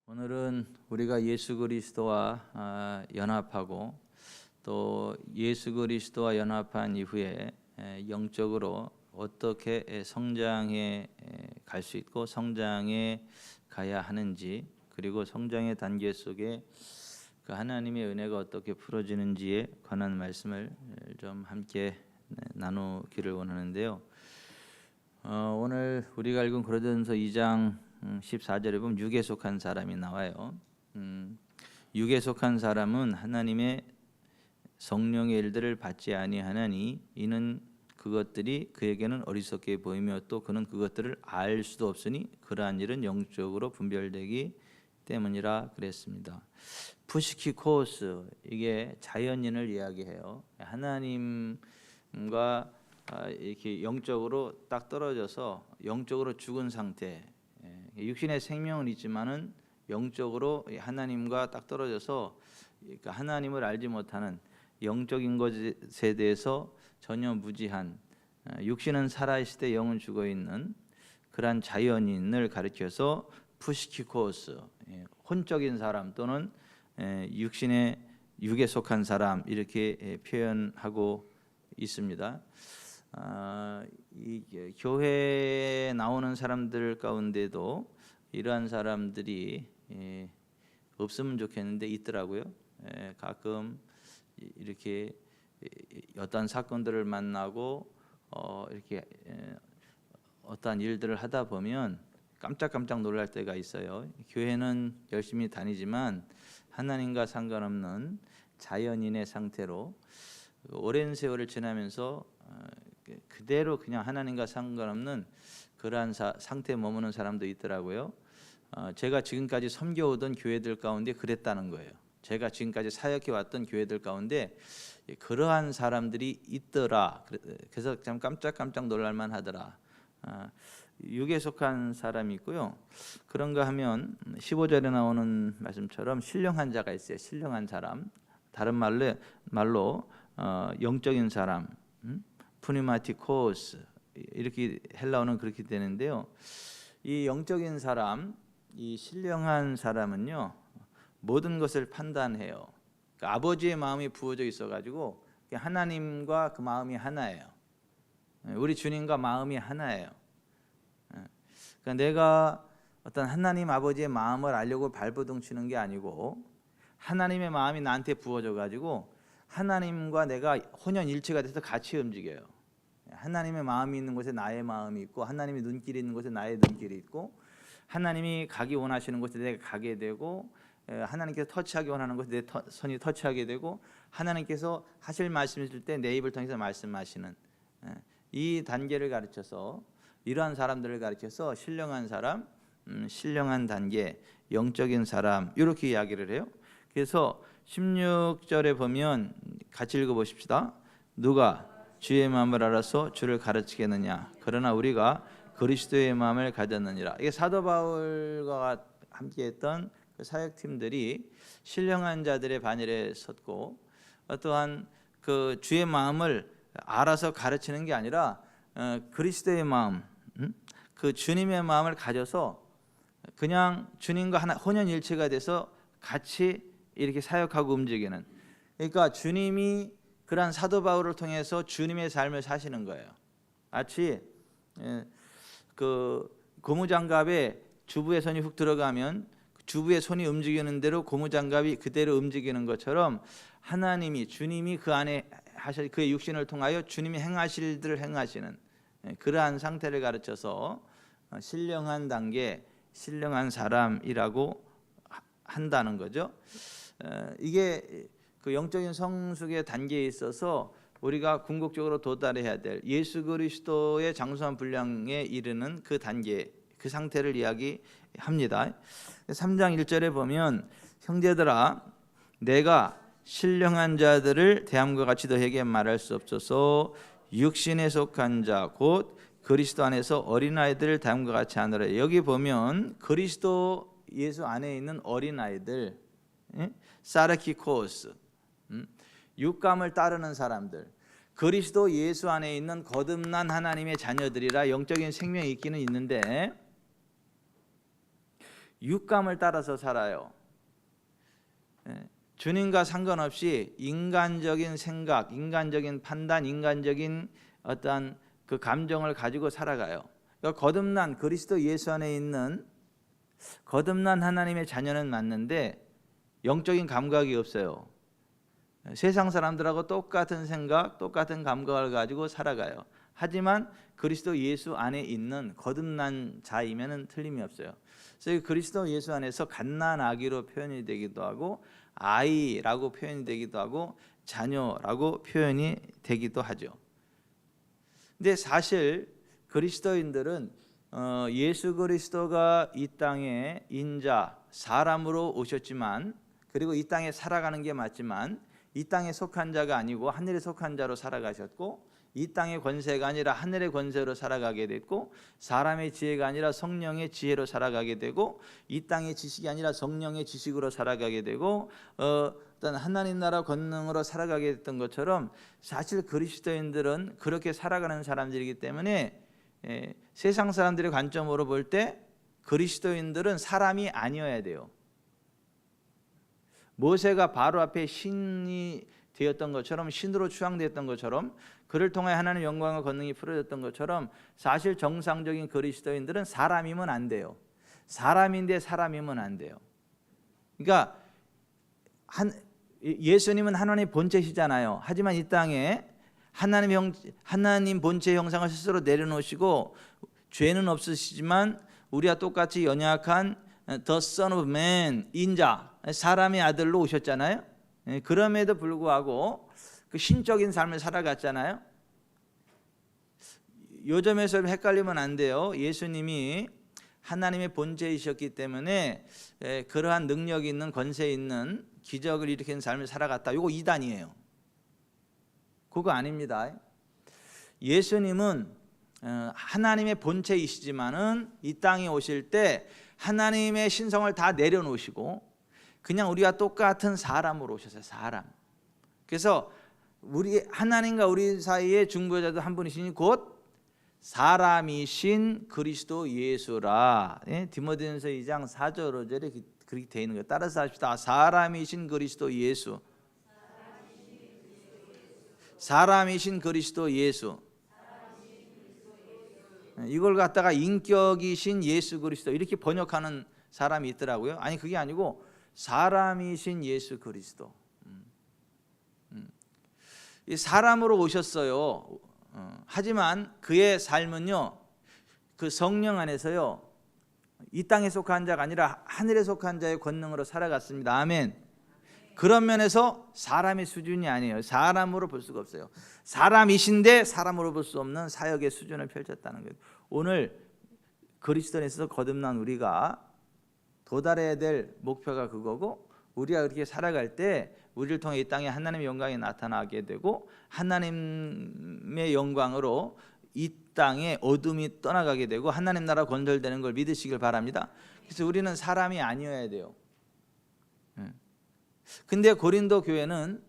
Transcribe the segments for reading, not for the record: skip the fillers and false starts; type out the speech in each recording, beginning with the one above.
오늘은 우리가 예수 그리스도와 연합하고 또 예수 그리스도와 연합한 이후에 영적으로 어떻게 성장해 갈 수 있고 성장해 가야 하는지, 그리고 성장의 단계 속에 그 하나님의 은혜가 어떻게 풀어지는지에 관한 말씀을 좀 함께 나누기를 원하는데요. 오늘 우리가 읽은 고린도전서 2장 14절에 보면 육에 속한 사람이 나와요. 육에 속한 사람은 하나님의 성령의 일들을 받지 아니하나니 이는 그것들이 그에게는 어리석게 보이며 또 그는 그것들을 알 수도 없으니 그러한 일은 영적으로 분별되기 때문이라 그랬습니다. 푸시키코스, 이게 자연인을 이야기해요. 하나님과 이렇게 영적으로 딱 떨어져서 영적으로 죽은 상태, 육신의 생명은 있지만은 영적으로 하나님과 딱 떨어져서 하나님을 알지 못하는 영적인 것에 대해서 전혀 무지한, 육신은 살아있을 때 영은 죽어 있는 그러한 자연인을 가리켜서 푸시키코스, 혼적인 사람 또는 육에 속한 사람, 이렇게 표현하고 있습니다. 이 교회에 나오는 사람들 가운데도 이러한 사람들이 없으면 좋겠는데 있더라고요. 가끔 이렇게 어떤 사건들을 만나고 이렇게 어떠한 일들을 하다 보면 깜짝깜짝 놀랄 때가 있어요. 교회는 열심히 다니지만 하나님과 상관없는 자연인의 상태로 오랜 세월을 지나면서 그대로 그냥 하나님과 상관없는 그러한 상태에 머무는 사람도 있더라고요. 제가 지금까지 섬겨오던 교회들 가운데 그랬다는 거예요. 제가 지금까지 사역해 왔던 교회들 가운데 그러한 사람들이 있더라. 그래서 참 깜짝 놀랄만 하더라. 육에 속한 사람이 있고요. 그런가 하면 15절에 나오는 말씀처럼 신령한 자가 있어요. 신령한 사람, 다른 말로 영적인 사람, 푸니마티코스, 이렇게 헬라어는 그렇게 되는데요. 이 영적인 사람, 이 신령한 사람은요, 모든 것을 판단해요. 그러니까 아버지의 마음이 부어져 있어가지고 하나님과 그 마음이 하나예요. 우리 주님과 마음이 하나예요. 그러니까 내가 어떤 하나님 아버지의 마음을 알려고 발버둥 치는 게 아니고 하나님의 마음이 나한테 부어져가지고 하나님과 내가 혼연일체가 돼서 같이 움직여요. 하나님의 마음이 있는 곳에 나의 마음이 있고, 하나님의 눈길이 있는 곳에 나의 눈길이 있고, 하나님이 가기 원하시는 곳에 내가 가게 되고, 하나님께서 터치하기 원하는 곳에 내 손이 터치하게 되고, 하나님께서 하실 말씀이실 때 내 입을 통해서 말씀하시는 이 단계를 가르쳐서, 이러한 사람들을 가르쳐서 신령한 사람, 신령한 단계, 영적인 사람, 이렇게 이야기를 해요. 그래서 16절에 보면 같이 읽어보십시다. 누가 주의 마음을 알아서 주를 가르치겠느냐? 그러나 우리가 그리스도의 마음을 가졌느니라. 이게 사도 바울과 함께했던 그 사역팀들이 신령한 자들의 반열에 섰고, 어떠한 그 주의 마음을 알아서 가르치는 게 아니라 그리스도의 마음, 그 주님의 마음을 가져서 그냥 주님과 하나 혼연일체가 돼서 같이 이렇게 사역하고 움직이는, 그러니까 주님이 그러한 사도 바울을 통해서 주님의 삶을 사시는 거예요. 마치 그 고무장갑에 주부의 손이 훅 들어가면 주부의 손이 움직이는 대로 고무장갑이 그대로 움직이는 것처럼 하나님이, 주님이 그 안에 하실 그의 육신을 통하여 주님이 행하실 일들을 행하시는 그러한 상태를 가르쳐서 신령한 단계, 신령한 사람이라고 한다는 거죠. 이게 그 영적인 성숙의 단계에 있어서 우리가 궁극적으로 도달해야 될 예수 그리스도의 장수한 분량에 이르는 그 단계, 그 상태를 이야기합니다. 3장 1절에 보면 형제들아, 내가 신령한 자들을 대함과 같이 너에게 말할 수 없어서 육신에 속한 자 곧 그리스도 안에서 어린아이들을 대함과 같이 하노라. 여기 보면 그리스도 예수 안에 있는 어린아이들, 사르키코스, 육감을 따르는 사람들, 그리스도 예수 안에 있는 거듭난 하나님의 자녀들이라 영적인 생명이 있기는 있는데 육감을 따라서 살아요. 주님과 상관없이 인간적인 생각, 인간적인 판단, 인간적인 어떤 그 감정을 가지고 살아가요. 그러니까 거듭난 그리스도 예수 안에 있는 거듭난 하나님의 자녀는 맞는데 영적인 감각이 없어요. 세상 사람들하고 똑같은 생각, 똑같은 감각을 가지고 살아가요. 하지만 그리스도 예수 안에 있는 거듭난 자이면은 틀림이 없어요. 그래서 그리스도 예수 안에서 갓난아기로 표현이 되기도 하고 아이라고 표현이 되기도 하고 자녀라고 표현이 되기도 하죠. 근데 사실 그리스도인들은 예수 그리스도가 이 땅에 인자 사람으로 오셨지만, 그리고 이 땅에 살아가는 게 맞지만 이 땅에 속한 자가 아니고 하늘에 속한 자로 살아가셨고, 이 땅의 권세가 아니라 하늘의 권세로 살아가게 됐고, 사람의 지혜가 아니라 성령의 지혜로 살아가게 되고, 이 땅의 지식이 아니라 성령의 지식으로 살아가게 되고, 어떤 하나님 나라 권능으로 살아가게 됐던 것처럼 사실 그리스도인들은 그렇게 살아가는 사람들이기 때문에 세상 사람들의 관점으로 볼 때 그리스도인들은 사람이 아니어야 돼요. 모세가 바로 앞에 신이 되었던 것처럼, 신으로 추앙되었던 것처럼, 그를 통해 하나님의 영광과 권능이 풀어졌던 것처럼 사실 정상적인 그리스도인들은 사람이면 안 돼요. 사람인데 사람이면 안 돼요. 그러니까 예수님은 하나님의 본체시잖아요. 하지만 이 땅에 하나님 본체의 형상을 스스로 내려놓으시고 죄는 없으시지만 우리와 똑같이 연약한 The Son of Man, 인자, 사람의 아들로 오셨잖아요. 그럼에도 불구하고 그 신적인 삶을 살아갔잖아요. 요점에서 헷갈리면 안 돼요. 예수님이 하나님의 본체이셨기 때문에 그러한 능력이 있는, 권세 있는, 기적을 일으키는 삶을 살아갔다. 이거 이단이에요. 그거 아닙니다. 예수님은 하나님의 본체이시지만은 이 땅에 오실 때 하나님의 신성을 다 내려놓으시고 그냥 우리와 똑같은 사람으로 오셨어요. 사람. 그래서 우리 하나님과 우리 사이에 중보자도 한 분이시니 곧 사람이신 그리스도 예수라. 디모데전서 2장 4절 5절에 그렇게 되어 있는 거예요. 따라서 합시다. 사람이신 그리스도 예수. 사람이신 그리스도 예수. 이걸 갖다가 인격이신 예수 그리스도 이렇게 번역하는 사람이 있더라고요. 아니 그게 아니고 사람이신 예수 그리스도. 사람으로 오셨어요. 하지만 그의 삶은요, 그 성령 안에서요, 이 땅에 속한 자가 아니라 하늘에 속한 자의 권능으로 살아갔습니다. 아멘. 그런 면에서 사람의 수준이 아니에요. 사람으로 볼 수가 없어요. 사람이신데 사람으로 볼 수 없는 사역의 수준을 펼쳤다는 거예요. 오늘 그리스도인에서 거듭난 우리가 도달해야 될 목표가 그거고, 우리가 그렇게 살아갈 때 우리를 통해 이 땅에 하나님의 영광이 나타나게 되고 하나님의 영광으로 이 땅에 어둠이 떠나가게 되고 하나님 나라 건설되는 걸 믿으시길 바랍니다. 그래서 우리는 사람이 아니어야 돼요. 근데 고린도 교회는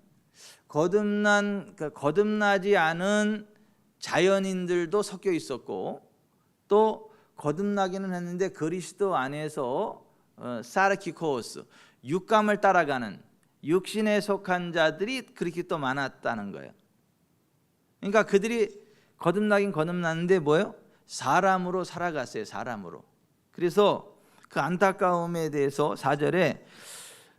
거듭나지 않은 자연인들도 섞여 있었고, 또 거듭나기는 했는데 그리스도 안에서 사르키코스, 육감을 따라가는 육신에 속한 자들이 그렇게 또 많았다는 거예요. 그러니까 그들이 거듭나긴 거듭났는데 뭐예요? 사람으로 살아갔어요. 사람으로. 그래서 그 안타까움에 대해서 4절에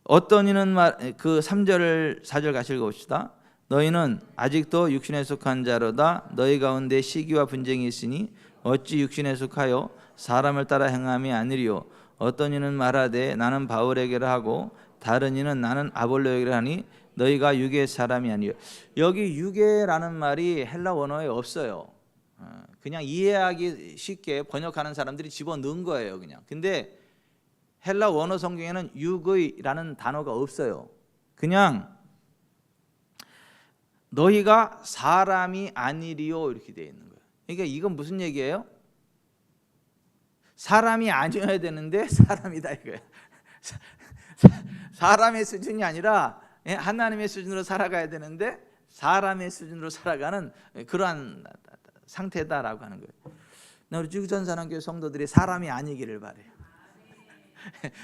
어떤 이는 그 3절 4절 같이 읽어봅시다. 너희는 아직도 육신에 속한 자로다. 너희 가운데 시기와 분쟁이 있으니 어찌 육신에 속하여 사람을 따라 행함이 아니리요. 어떤 이는 말하되 나는 바울에게라 하고 다른 이는 나는 아볼로에게라 하니 너희가 육의 사람이 아니요. 여기 육의라는 말이 헬라 원어에 없어요. 그냥 이해하기 쉽게 번역하는 사람들이 집어넣은 거예요. 그냥. 근데 헬라 원어 성경에는 육의라는 단어가 없어요. 그냥 너희가 사람이 아니리요 이렇게 되어 있는 거예요. 그러니까 이건 무슨 얘기예요? 사람이 아니어야 되는데 사람이다 이거예요. 사람의 수준이 아니라 하나님의 수준으로 살아가야 되는데 사람의 수준으로 살아가는 그러한 상태다라고 하는 거예요. 우리 지구촌 사랑교회 성도들이 사람이 아니기를 바래요.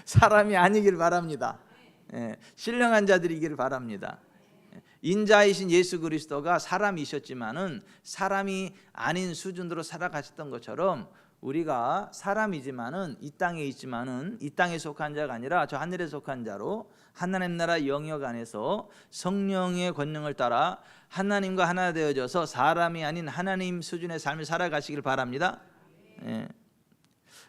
사람이 아니길 바랍니다. 신령한 자들이길 바랍니다. 인자이신 예수 그리스도가 사람이셨지만은 사람이 아닌 수준으로 살아가셨던 것처럼 우리가 사람이지만은 이 땅에 있지만은 이 땅에 속한 자가 아니라 저 하늘에 속한 자로 하나님 나라 영역 안에서 성령의 권능을 따라 하나님과 하나 되어져서 사람이 아닌 하나님 수준의 삶을 살아가시길 바랍니다.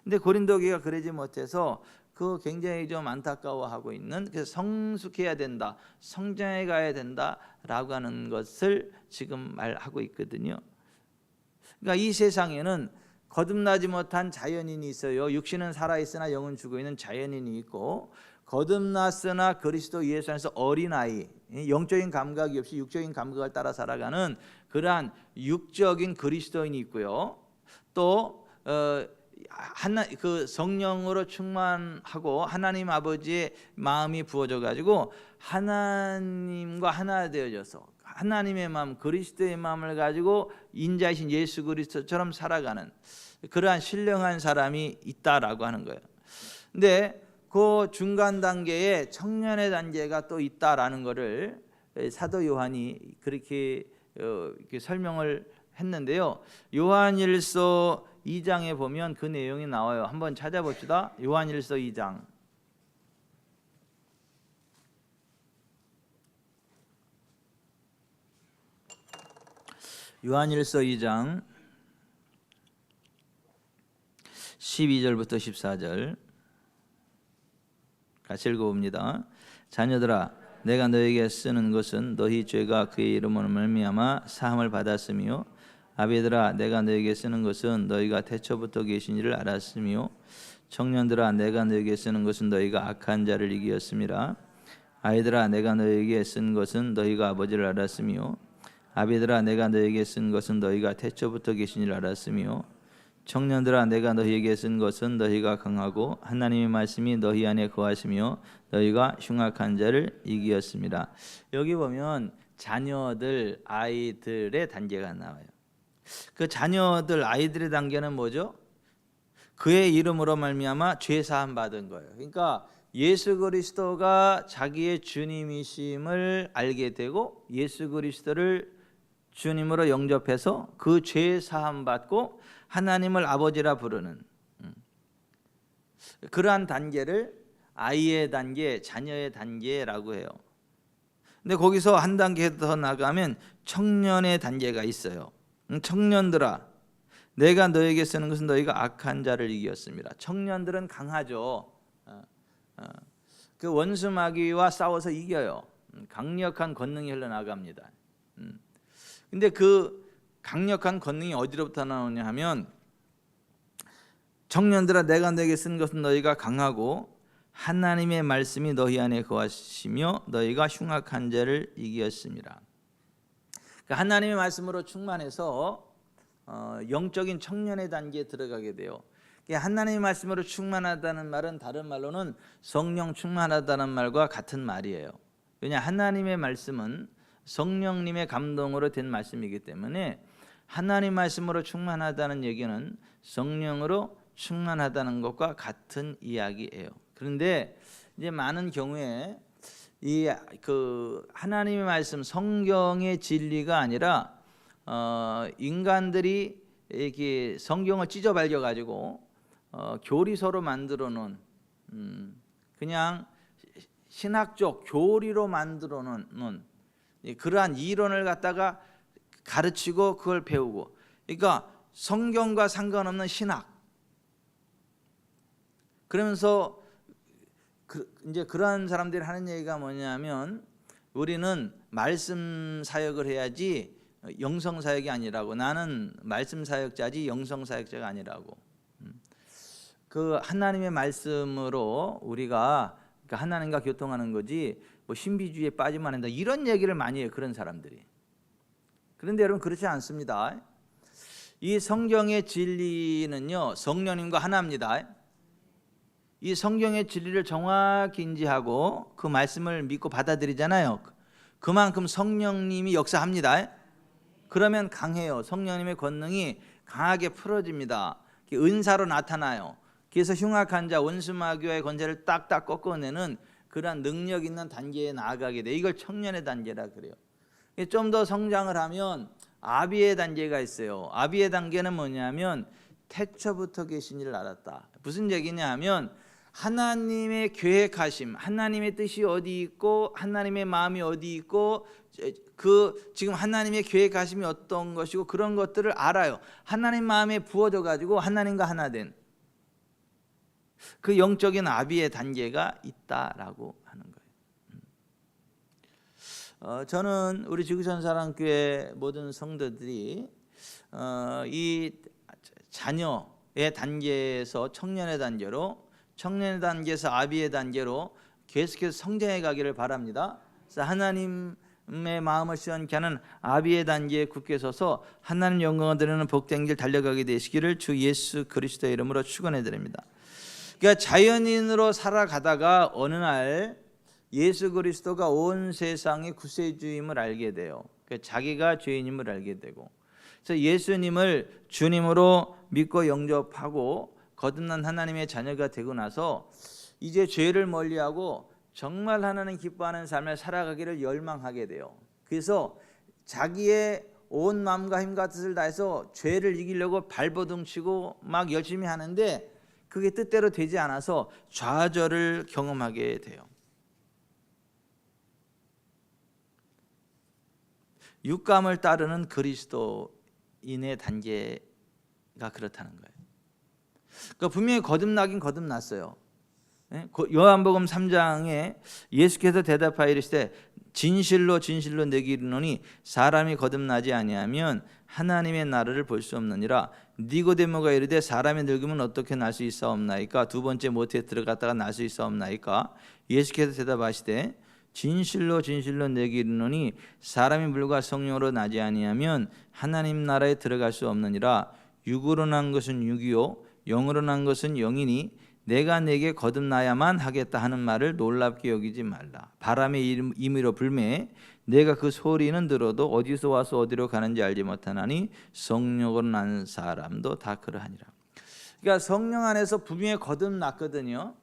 근데 고린도 교회가 그러지 못해서 그 굉장히 좀 안타까워하고 있는, 그래서 성숙해야 된다, 성장해 가야 된다라고 하는 것을 지금 말하고 있거든요. 그러니까 이 세상에는 거듭나지 못한 자연인이 있어요. 육신은 살아있으나 영은 죽어있는 자연인이 있고, 거듭났으나 그리스도 예수 안에서 어린아이, 영적인 감각이 없이 육적인 감각을 따라 살아가는 그러한 육적인 그리스도인이 있고요. 또 그 성령으로 충만하고 하나님 아버지의 마음이 부어져 가지고 하나님과 하나 되어져서 하나님의 마음, 그리스도의 마음을 가지고 인자이신 예수 그리스도처럼 살아가는 그러한 신령한 사람이 있다라고 하는 거예요. 근데 그 중간 단계에 청년의 단계가 또 있다라는 것을 사도 요한이 그렇게 설명을 했는데요. 요한일서 2장에 보면 그 내용이 나와요. 한번 찾아봅시다. 요한일서 2장. 요한일서 2장 12절부터 14절 같이 읽어봅니다. 자녀들아, 내가 너에게 쓰는 것은 너희 죄가 그의 이름으로 말미암아 사함을 받았으며, 아비들아, 내가 너에게 쓰는 것은 너희가 태초부터 계신 이를 알았으며, 청년들아, 내가 너에게 쓰는 것은 너희가 악한 자를 이기었음이라. 아이들아, 내가 너에게 쓴 것은 너희가 아버지를 알았으며, 아비들아, 내가 너에게 쓴 것은 너희가 태초부터 계신 이를 알았으며, 청년들아, 내가 너희에게 쓴 것은 너희가 강하고 하나님의 말씀이 너희 안에 거하시며 너희가 흉악한 자를 이기었습니다. 여기 보면 자녀들, 아이들의 단계가 나와요. 그 자녀들, 아이들의 단계는 뭐죠? 그의 이름으로 말미암아 죄 사함 받은 거예요. 그러니까 예수 그리스도가 자기의 주님이심을 알게 되고 예수 그리스도를 주님으로 영접해서 그 죄 사함 받고 하나님을 아버지라 부르는 그러한 단계를 아이의 단계, 자녀의 단계라고 해요. 근데 거기서 한 단계 더 나가면 청년의 단계가 있어요. 청년들아, 내가 너에게 쓰는 것은 너희가 악한 자를 이기었습니다. 청년들은 강하죠. 그 원수 마귀와 싸워서 이겨요. 강력한 권능이 흘러나갑니다. 근데 그 강력한 권능이 어디로부터 나오냐 하면, 청년들아, 내가 너에게 쓴 것은 너희가 강하고 하나님의 말씀이 너희 안에 거하시며 너희가 흉악한 자를 이기었습니다. 하나님의 말씀으로 충만해서 영적인 청년의 단계에 들어가게 돼요. 하나님의 말씀으로 충만하다는 말은 다른 말로는 성령 충만하다는 말과 같은 말이에요. 왜냐, 하나님의 말씀은 성령님의 감동으로 된 말씀이기 때문에 하나님 말씀으로 충만하다는 얘기는 성령으로 충만하다는 것과 같은 이야기예요. 그런데 이제 많은 경우에 이 그 하나님의 말씀, 성경의 진리가 아니라 인간들이 이렇게 성경을 찢어발려 가지고 교리서로 만들어 놓은 그냥 신학적 교리로 만들어 놓은 그러한 이론을 갖다가 가르치고 그걸 배우고, 그러니까 성경과 상관없는 신학. 그러면서 이제 그러한 사람들이 하는 얘기가 뭐냐면, 우리는 말씀 사역을 해야지 영성 사역이 아니라고. 나는 말씀 사역자지 영성 사역자가 아니라고. 그 하나님의 말씀으로 우리가 하나님과 교통하는 거지 뭐 신비주의에 빠지면 안 된다, 이런 얘기를 많이 해요, 그런 사람들이. 그런데 여러분, 그렇지 않습니다. 이 성경의 진리는요, 성령님과 하나입니다. 이 성경의 진리를 정확히 인지하고 그 말씀을 믿고 받아들이잖아요. 그만큼 성령님이 역사합니다. 그러면 강해요. 성령님의 권능이 강하게 풀어집니다. 은사로 나타나요. 그래서 흉악한 자 원수마귀와의 권세를 딱딱 꺾어내는 그러한 능력 있는 단계에 나아가게 돼. 이걸 청년의 단계라 그래요. 좀 더 성장을 하면 아비의 단계가 있어요. 아비의 단계는 뭐냐면 태초부터 계신 이를 알았다. 무슨 얘기냐 하면 하나님의 계획하심, 하나님의 뜻이 어디 있고 하나님의 마음이 어디 있고 지금 하나님의 계획하심이 어떤 것이고 그런 것들을 알아요. 하나님 마음에 부어져 가지고 하나님과 하나 된 그 영적인 아비의 단계가 있다라고 하는 거예요. 저는 우리 지구촌 사랑교회 모든 성도들이 이 자녀의 단계에서 청년의 단계로, 청년의 단계에서 아비의 단계로 계속해서 성장해 가기를 바랍니다. 그래서 하나님의 마음을 시원케 하는 아비의 단계에 굳게 서서 하나님 영광을 드리는 복된 길 달려가게 되시기를 주 예수 그리스도의 이름으로 축원해 드립니다. 그러니까 자연인으로 살아가다가 어느 날 예수 그리스도가 온 세상의 구세주임을 알게 돼요. 그러니까 자기가 죄인임을 알게 되고, 그래서 예수님을 주님으로 믿고 영접하고 거듭난 하나님의 자녀가 되고 나서 이제 죄를 멀리하고 정말 하나님 기뻐하는 삶을 살아가기를 열망하게 돼요. 그래서 자기의 온 마음과 힘과 뜻을 다해서 죄를 이기려고 발버둥치고 막 열심히 하는데 그게 뜻대로 되지 않아서 좌절을 경험하게 돼요. 육감을 따르는 그리스도인의 단계가 그렇다는 거예요. 그러니까 분명히 거듭나긴 거듭났어요. 요한복음 3장에 예수께서 대답하여 이르시되 진실로 진실로 내게 이르노니 사람이 거듭나지 아니하면 하나님의 나라를 볼 수 없느니라. 니고데모가 이르되 사람이 늙으면 어떻게 날 수 있사옵나이까? 두 번째 모태에 들어갔다가 날 수 있사옵나이까? 예수께서 대답하시되 진실로 진실로 내게 이르노니 사람이 물과 성령으로 나지 아니하면 하나님 나라에 들어갈 수 없느니라. 육으로 난 것은 육이요 영으로 난 것은 영이니 내가 내게 거듭나야만 하겠다 하는 말을 놀랍게 여기지 말라. 바람의 임의로 불매해 내가 그 소리는 들어도 어디서 와서 어디로 가는지 알지 못하나니 성령으로 난 사람도 다 그러하니라. 그러니까 성령 안에서 분명히 거듭났거든요.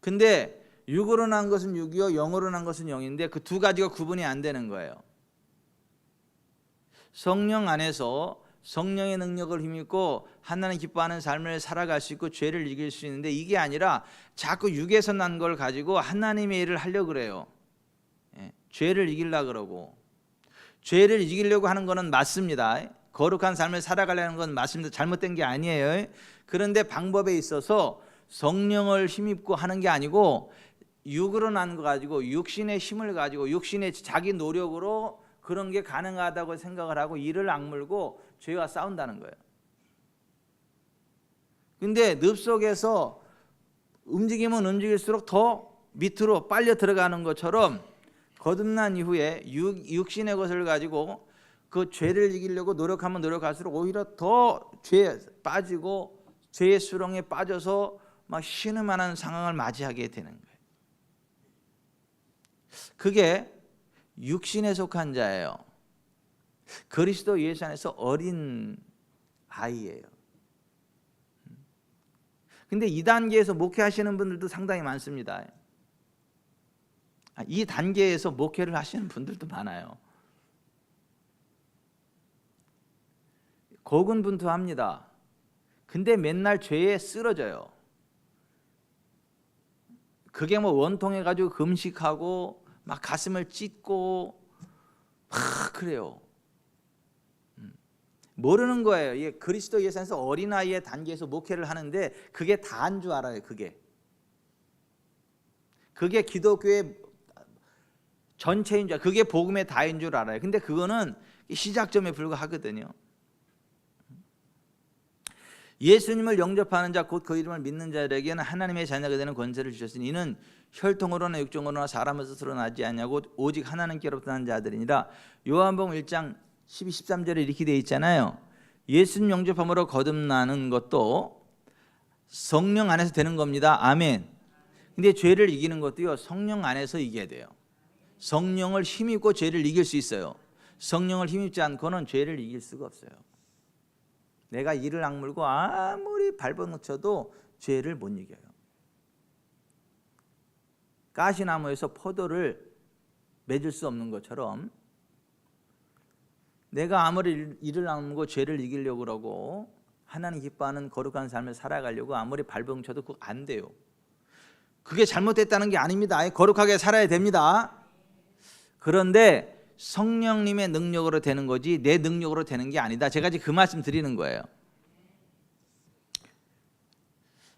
근데 육으로 난 것은 육이요 영으로 난 것은 영인데 그 두 가지가 구분이 안 되는 거예요. 성령 안에서 성령의 능력을 힘입고 하나님 기뻐하는 삶을 살아갈 수 있고 죄를 이길 수 있는데 이게 아니라 자꾸 육에서 난 걸 가지고 하나님의 일을 하려고 그래요. 죄를 이기려고 그러고, 죄를 이기려고 하는 것은 맞습니다. 거룩한 삶을 살아가려는 건 맞습니다. 잘못된 게 아니에요. 그런데 방법에 있어서 성령을 힘입고 하는 게 아니고 육으로 난 거 가지고 육신의 힘을 가지고 육신의 자기 노력으로 그런 게 가능하다고 생각을 하고 이를 악물고 죄와 싸운다는 거예요. 근데 늪속에서 움직이면 움직일수록 더 밑으로 빨려 들어가는 것처럼 거듭난 이후에 육신의 것을 가지고 그 죄를 이기려고 노력하면 노력할수록 오히려 더 죄에 빠지고 죄의 수렁에 빠져서 막 신음하는 상황을 맞이하게 되는 거예요. 그게 육신에 속한 자예요. 그리스도 예수 안에서 어린 아이예요. 근데 이 단계에서 목회하시는 분들도 상당히 많습니다. 이 단계에서 목회를 하시는 분들도 많아요. 고군분투합니다. 근데 맨날 죄에 쓰러져요. 그게 뭐 원통해가지고 금식하고 막 가슴을 찢고 막 그래요. 모르는 거예요. 이게 그리스도 예수 안에서 어린아이의 단계에서 목회를 하는데 그게 다인 줄 알아요. 그게 기독교의 전체인 줄, 그게 복음의 다인 줄 알아요. 근데 그거는 시작점에 불과하거든요. 예수님을 영접하는 자 곧 그 이름을 믿는 자들에게는 하나님의 자녀가 되는 권세를 주셨으니 이는 혈통으로나 육종으로나 사람의 뜻으로 나지 아니하고 오직 하나님께로부터 난 자들이니라. 요한복음 1장 12, 13절에 이렇게 되어 있잖아요. 예수님 영접함으로 거듭나는 것도 성령 안에서 되는 겁니다. 아멘. 근데 죄를 이기는 것도요, 성령 안에서 이겨야 돼요. 성령을 힘입고 죄를 이길 수 있어요. 성령을 힘입지 않고는 죄를 이길 수가 없어요. 내가 이를 악물고 아무리 밟아놓쳐도 죄를 못 이겨요. 가시나무에서 포도를 맺을 수 없는 것처럼 내가 아무리 이를 악물고 죄를 이기려고 그러고 하나님 기뻐하는 거룩한 삶을 살아가려고 아무리 밟아놓쳐도 그거 안 돼요. 그게 잘못됐다는 게 아닙니다. 거룩하게 살아야 됩니다. 그런데 성령님의 능력으로 되는 거지 내 능력으로 되는 게 아니다. 제가 지금 그 말씀 드리는 거예요.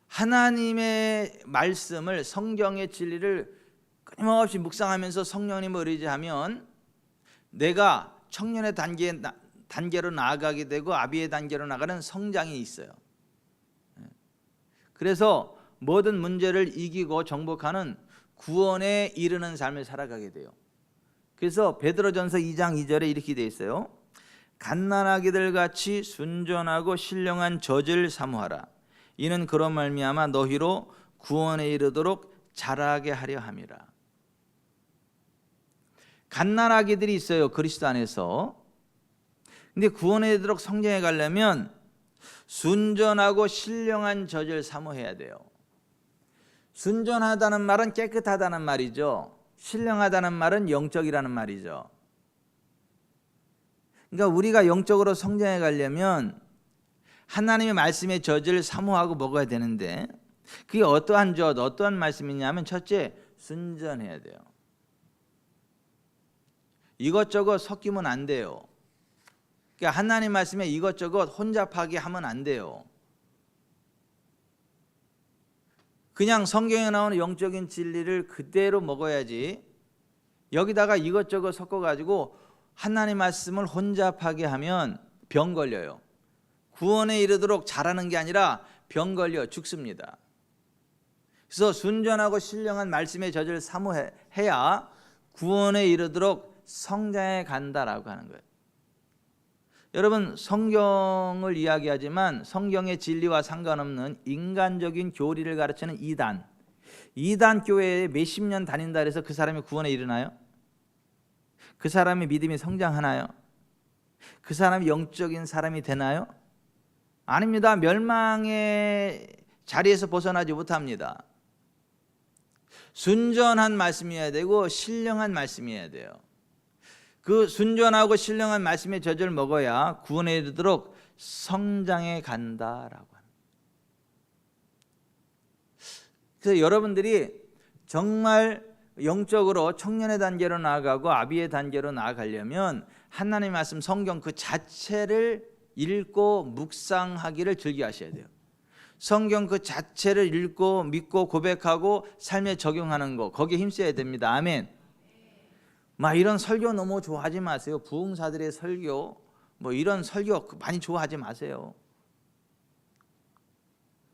하나님의 말씀을, 성경의 진리를 끊임없이 묵상하면서 성령님을 의지하면 내가 청년의 단계로 나아가게 되고 아비의 단계로 나가는 성장이 있어요. 그래서 모든 문제를 이기고 정복하는 구원에 이르는 삶을 살아가게 돼요. 그래서 베드로전서 2장 2절에 이렇게 되어 있어요. 갓난아기들 같이 순전하고 신령한 젖을 사모하라. 이는 그런 말미암아 너희로 구원에 이르도록 자라게 하려 함이라. 갓난아기들이 있어요, 그리스도 안에서. 근데 구원에 이르도록 성장해 가려면 순전하고 신령한 젖을 사모해야 돼요. 순전하다는 말은 깨끗하다는 말이죠. 신령하다는 말은 영적이라는 말이죠. 그러니까 우리가 영적으로 성장해 가려면 하나님의 말씀의 젖을 사모하고 먹어야 되는데 그게 어떠한 젖, 어떠한 말씀이냐면 첫째, 순전해야 돼요. 이것저것 섞이면 안 돼요. 그러니까 하나님 말씀에 이것저것 혼잡하게 하면 안 돼요. 그냥 성경에 나오는 영적인 진리를 그대로 먹어야지 여기다가 이것저것 섞어가지고 하나님 말씀을 혼잡하게 하면 병 걸려요. 구원에 이르도록 자라는 게 아니라 병 걸려 죽습니다. 그래서 순전하고 신령한 말씀의 젖을 사모해야 구원에 이르도록 성장해 간다라고 하는 거예요. 여러분, 성경을 이야기하지만 성경의 진리와 상관없는 인간적인 교리를 가르치는 이단 교회에 몇십 년 다닌다 해서 그 사람이 구원에 이르나요? 그 사람의 믿음이 성장하나요? 그 사람이 영적인 사람이 되나요? 아닙니다. 멸망의 자리에서 벗어나지 못합니다. 순전한 말씀이어야 되고 신령한 말씀이어야 돼요. 그 순전하고 신령한 말씀의 젖을 먹어야 구원에 이르도록 성장해 간다라고 합니다. 그래서 여러분들이 정말 영적으로 청년의 단계로 나아가고 아비의 단계로 나아가려면 하나님의 말씀 성경 그 자체를 읽고 묵상하기를 즐겨하셔야 돼요. 성경 그 자체를 읽고 믿고 고백하고 삶에 적용하는 거, 거기에 힘써야 됩니다. 아멘. 막 이런 설교 너무 좋아하지 마세요. 부흥사들의 설교, 뭐 이런 설교 많이 좋아하지 마세요.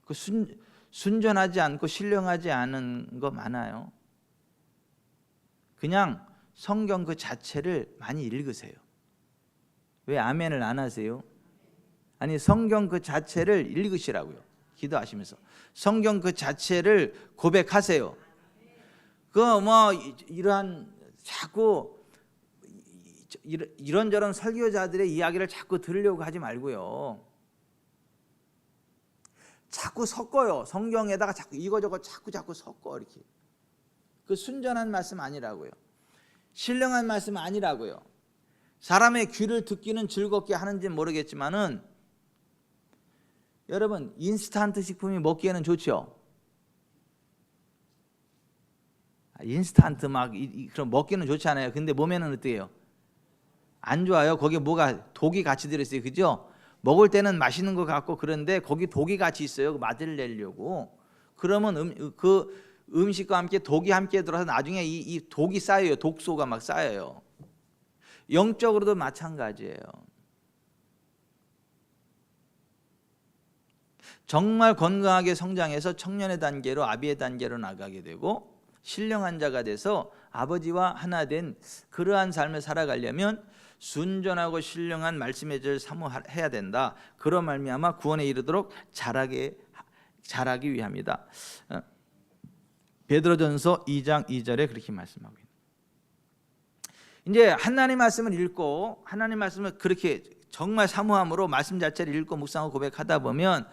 그 순전하지 않고 신령하지 않은 거 많아요. 그냥 성경 그 자체를 많이 읽으세요. 왜 아멘을 안 하세요? 아니, 성경 그 자체를 읽으시라고요. 기도하시면서 성경 그 자체를 고백하세요. 그 뭐 이러한 자꾸 이런저런 설교자들의 이야기를 자꾸 들으려고 하지 말고요. 자꾸 섞어요. 성경에다가 자꾸 이거저거 자꾸 섞어 이렇게. 그 순전한 말씀 아니라고요. 신령한 말씀 아니라고요. 사람의 귀를 듣기는 즐겁게 하는지 모르겠지만은 여러분, 인스턴트 식품이 먹기에는 좋죠. 인스턴트 막 그럼 먹기는 좋지 않아요. 근데 몸에는 어때요? 안 좋아요. 거기에 뭐가 독이 같이 들어있어요. 그죠? 먹을 때는 맛있는 것 같고 그런데 거기 독이 같이 있어요. 그 맛을 내려고. 그러면 그 음식과 함께 독이 함께 들어서 나중에 이 독이 쌓여요. 독소가 막 쌓여요. 영적으로도 마찬가지예요. 정말 건강하게 성장해서 청년의 단계로 아비의 단계로 나가게 되고 신령한 자가 돼서 아버지와 하나 된 그러한 삶을 살아가려면 순전하고 신령한 말씀의 젖을 사모해야 된다. 그런 말미암아 구원에 이르도록 자라기 위함이다. 베드로전서 2장 2절에 그렇게 말씀하고 있습니다. 이제 하나님 말씀을 읽고 하나님 말씀을 그렇게 정말 사모함으로 말씀 자체를 읽고 묵상하고 고백하다 보면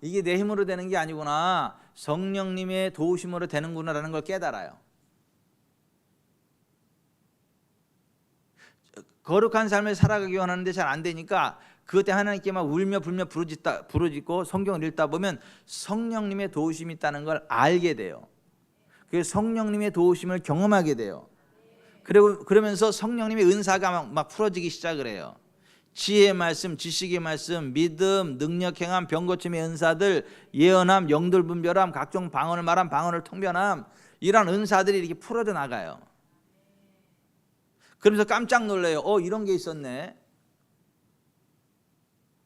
이게 내 힘으로 되는 게 아니구나, 성령님의 도우심으로 되는구나라는 걸 깨달아요. 거룩한 삶을 살아가기 원하는데 잘 안 되니까 그것 때문에 하나님께 막 울며 불며 부르짖고 성경을 읽다 보면 성령님의 도우심이 있다는 걸 알게 돼요. 그래서 성령님의 도우심을 경험하게 돼요. 그리고 그러면서 성령님의 은사가 막 풀어지기 시작을 해요. 지혜의 말씀, 지식의 말씀, 믿음, 능력 행함, 병 고침의 은사들, 예언함, 영들 분별함, 각종 방언을 말함, 방언을 통변함, 이런 은사들이 이렇게 풀어져 나가요. 그러면서 깜짝 놀래요. 이런 게 있었네.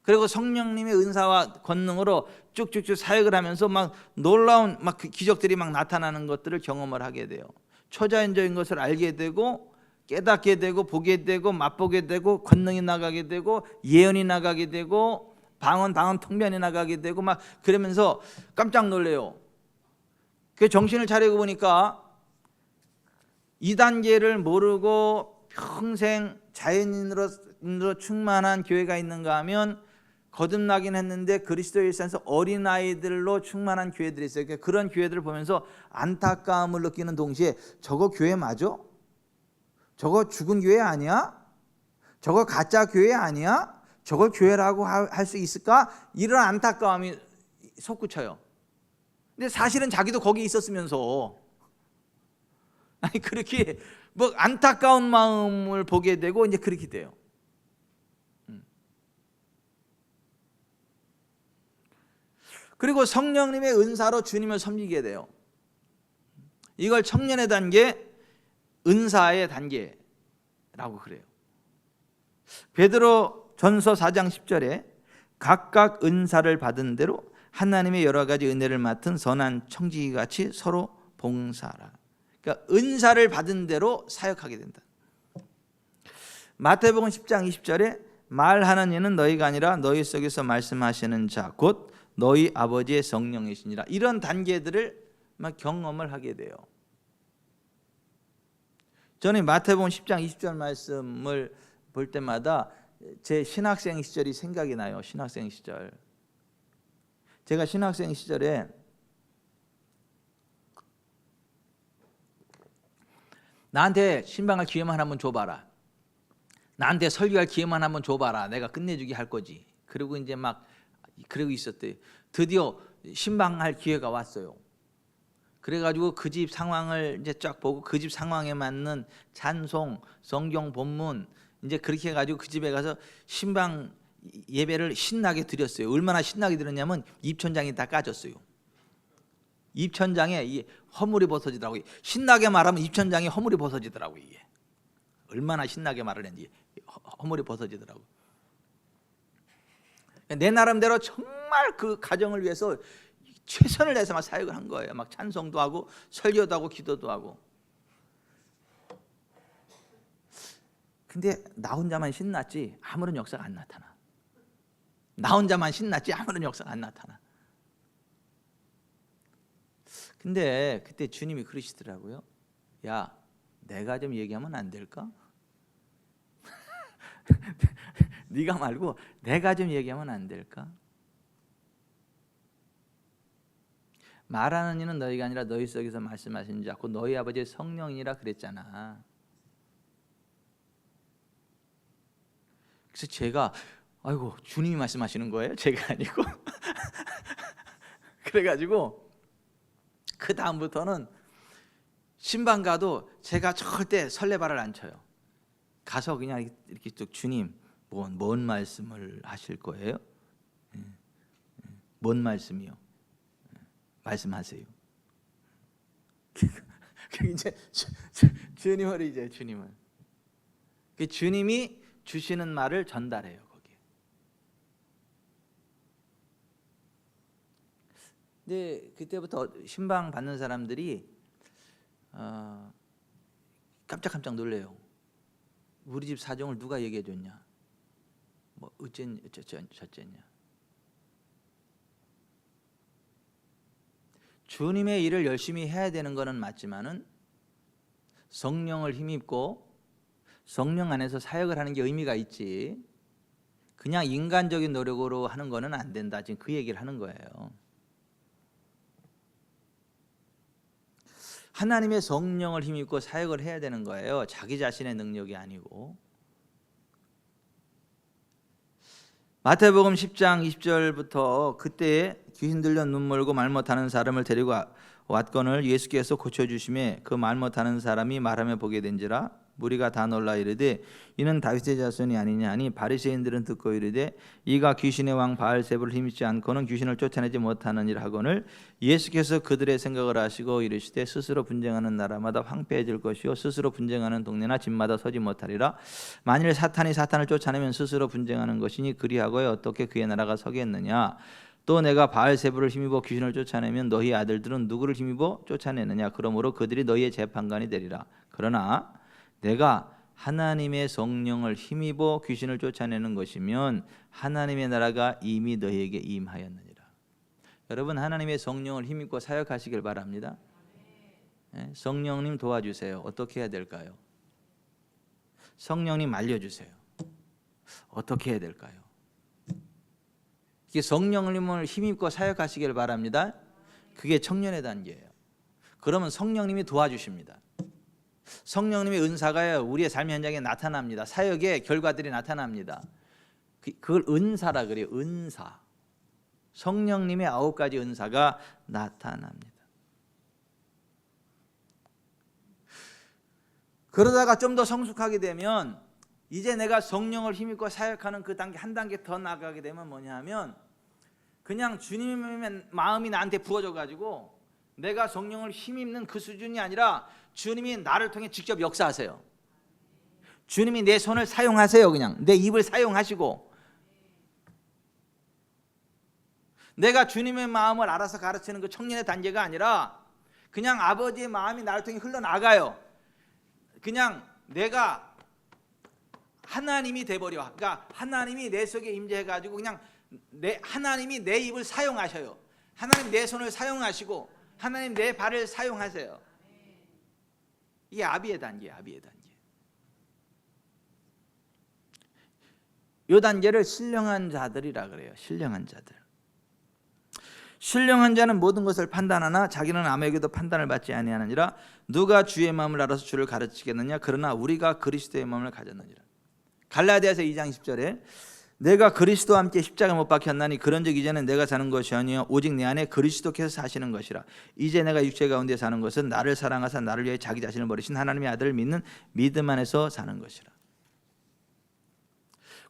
그리고 성령님의 은사와 권능으로 쭉쭉쭉 사역을 하면서 막 놀라운 막 기적들이 막 나타나는 것들을 경험을 하게 돼요. 초자연적인 것을 알게 되고 깨닫게 되고 보게 되고 맛보게 되고 권능이 나가게 되고 예언이 나가게 되고 방언 통변이 나가게 되고 막 그러면서 깜짝 놀래요. 그 정신을 차리고 보니까 2단계를 모르고 평생 자연인으로 충만한 교회가 있는가 하면 거듭나긴 했는데 그리스도의 일상에서 어린아이들로 충만한 교회들이 있어요. 그러니까 그런 교회들을 보면서 안타까움을 느끼는 동시에 저거 교회 맞아? 저거 죽은 교회 아니야? 저거 가짜 교회 아니야? 저걸 교회라고 할 수 있을까? 이런 안타까움이 솟구쳐요. 근데 사실은 자기도 거기 있었으면서 그렇게 뭐 안타까운 마음을 보게 되고 이제 그렇게 돼요. 그리고 성령님의 은사로 주님을 섬기게 돼요. 이걸 청년의 단계, 은사의 단계라고 그래요. 베드로 전서 4장 10절에 각각 은사를 받은 대로 하나님의 여러 가지 은혜를 맡은 선한 청지기같이 서로 봉사하라. 그러니까 은사를 받은 대로 사역하게 된다. 마태복음 10장 20절에 말하는 이는 너희가 아니라 너희 속에서 말씀하시는 자 곧 너희 아버지의 성령이시니라. 이런 단계들을 막 경험을 하게 돼요. 저는 마태복음 10장 20절 말씀을 볼 때마다 제 신학생 시절이 생각이 나요. 신학생 시절. 제가 신학생 시절에 나한테 신방할 기회만 한번 줘봐라. 나한테 설교할 기회만 한번 줘봐라. 내가 끝내주기 할 거지. 그리고 이제 막 그러고 있었대요. 드디어 신방할 기회가 왔어요. 그래가지고 그 집 상황을 이제 쫙 보고 그 집 상황에 맞는 찬송, 성경 본문 이제 그렇게 해가지고 그 집에 가서 신방 예배를 신나게 드렸어요. 얼마나 신나게 드렸냐면 입천장이 다 까졌어요. 입천장에 이 허물이 벗어지더라고요. 신나게 말하면 입천장에 허물이 벗어지더라고요. 이게 얼마나 신나게 말을 했는지 허물이 벗어지더라고요. 내 나름대로 정말 그 가정을 위해서 최선을 다해서 막 사역을 한 거예요. 막 찬송도 하고 설교도 하고 기도도 하고. 근데 나 혼자만 신났지 아무런 역사가 안 나타나. 나 혼자만 신났지 아무런 역사가 안 나타나. 근데 그때 주님이 그러시더라고요. 야, 내가 좀 얘기하면 안 될까? 네가 말고 내가 좀 얘기하면 안 될까? 말하는 이는 너희가 아니라 너희 속에서 말씀하신 자 곧 너희 아버지의 성령이라 그랬잖아. 그래서 제가 아이고 주님이 말씀하시는 거예요? 제가 아니고. 그래가지고 그 다음부터는 신방 가도 제가 절대 설레발을 안 쳐요. 가서 그냥 이렇게 쭉 주님 뭔 말씀을 하실 거예요? 뭔 말씀이요? 말씀하세요. 이제 주님을 이제 주님을 주님이 주시는 말을 전달해요. 거기. 근데 그때부터 신방 받는 사람들이 깜짝깜짝 놀래요. 우리 집 사정을 누가 얘기해 줬냐? 뭐 어쨌냐? 주님의 일을 열심히 해야 되는 것은 맞지만은 성령을 힘입고 성령 안에서 사역을 하는 게 의미가 있지. 그냥 인간적인 노력으로 하는 거는 안 된다. 지금 그 얘기를 하는 거예요. 하나님의 성령을 힘입고 사역을 해야 되는 거예요. 자기 자신의 능력이 아니고. 마태복음 10장 20절부터 그때에 귀신 들려 눈 멀고 말 못하는 사람을 데리고 왔거늘 예수께서 고쳐주심에 그 말 못하는 사람이 말하며 보게 된지라 무리가 다 놀라 이르되 이는 다윗의 자손이 아니냐 하니 바리새인들은 듣고 이르되 이가 귀신의 왕 바알세불을 힘입지 않고는 귀신을 쫓아내지 못하느니라 하거늘 예수께서 그들의 생각을 아시고 이르시되 스스로 분쟁하는 나라마다 황폐해질 것이요 스스로 분쟁하는 동네나 집마다 서지 못하리라. 만일 사탄이 사탄을 쫓아내면 스스로 분쟁하는 것이니 그리하고야 어떻게 그의 나라가 서겠느냐. 또 내가 바알세불을 힘입어 귀신을 쫓아내면 너희 아들들은 누구를 힘입어 쫓아내느냐. 그러므로 그들이 너희의 재판관이 되리라. 그러나 내가 하나님의 성령을 힘입어 귀신을 쫓아내는 것이면 하나님의 나라가 이미 너희에게 임하였느니라. 여러분 하나님의 성령을 힘입고 사역하시길 바랍니다. 성령님 도와주세요. 어떻게 해야 될까요? 성령님 알려주세요. 어떻게 해야 될까요? 이게 성령님을 힘입고 사역하시길 바랍니다. 그게 청년의 단계예요. 그러면 성령님이 도와주십니다. 성령님의 은사가 우리의 삶의 현장에 나타납니다. 사역의 결과들이 나타납니다. 그걸 은사라 그래요. 은사. 성령님의 9가지 은사가 나타납니다. 그러다가 좀 더 성숙하게 되면 이제 내가 성령을 힘입고 사역하는 그 단계 한 단계 더 나가게 되면 뭐냐 하면 그냥 주님의 마음이 나한테 부어져 가지고 내가 성령을 힘입는 그 수준이 아니라 주님이 나를 통해 직접 역사하세요. 주님이 내 손을 사용하세요. 그냥 내 입을 사용하시고 내가 주님의 마음을 알아서 가르치는 그 청년의 단계가 아니라 그냥 아버지의 마음이 나를 통해 흘러나가요. 그냥 내가 하나님이 돼버려. 그러니까 하나님이 내 속에 임재해가지고 그냥 하나님이 내 입을 사용하셔요. 하나님 내 손을 사용하시고 하나님 내 발을 사용하세요. 이게 아비의 단계예요. 아비의 단계. 이 단계를 신령한 자들이라 그래요. 신령한 자들. 신령한 자는 모든 것을 판단하나 자기는 아무에게도 판단을 받지 아니하느니라. 누가 주의 마음을 알아서 주를 가르치겠느냐. 그러나 우리가 그리스도의 마음을 가졌느니라. 갈라디아서 2장 10절에 내가 그리스도와 함께 십자가 못 박혔나니 그런즉 이제는 내가 사는 것이 아니요 오직 내 안에 그리스도께서 사시는 것이라. 이제 내가 육체 가운데 사는 것은 나를 사랑하사 나를 위해 자기 자신을 버리신 하나님의 아들을 믿는 믿음 안에서 사는 것이라.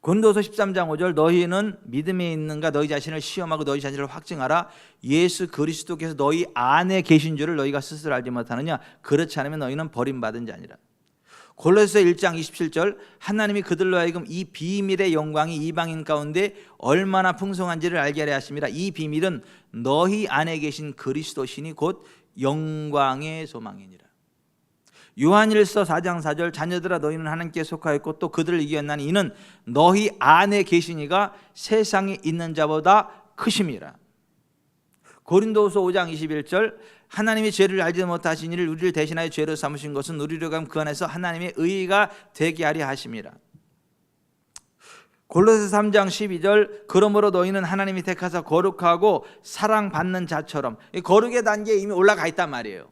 고린도서 13장 5절 너희는 믿음에 있는가 너희 자신을 시험하고 너희 자신을 확증하라. 예수 그리스도께서 너희 안에 계신 줄을 너희가 스스로 알지 못하느냐. 그렇지 않으면 너희는 버림받은 자니라. 골로새서 1장 27절 하나님이 그들로 하여금 이 비밀의 영광이 이방인 가운데 얼마나 풍성한지를 알게 하려 하심이라. 이 비밀은 너희 안에 계신 그리스도시니 곧 영광의 소망이니라. 요한일서 4장 4절 자녀들아 너희는 하나님께 속하였고 또 그들을 이겼나니 이는 너희 안에 계시니가 세상에 있는 자보다 크심이라. 고린도후서 5장 21절 하나님이 죄를 알지 못하신 이를 우리를 대신하여 죄로 삼으신 것은 우리로 가면 그 안에서 하나님의 의가 되게 하려 하심이라. 골로새서 3장 12절 그러므로 너희는 하나님이 택하사 거룩하고 사랑받는 자처럼 거룩의 단계에 이미 올라가 있단 말이에요.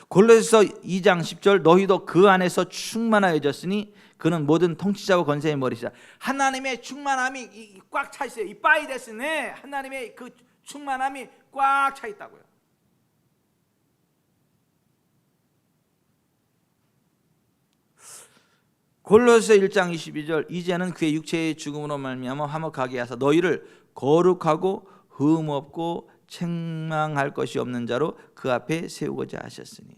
골로새서 2장 10절 너희도 그 안에서 충만하여졌으니 그는 모든 통치자와 권세의 머리시다. 하나님의 충만함이 꽉 차 있어요. 이 파이데스네 하나님의 그 충만함이 꽉 차 있다고요. 골로새 1장 22절 이제는 그의 육체의 죽음으로 말미암아 화목하게 하사 너희를 거룩하고 흠 없고 책망할 것이 없는 자로 그 앞에 세우고자 하셨으니.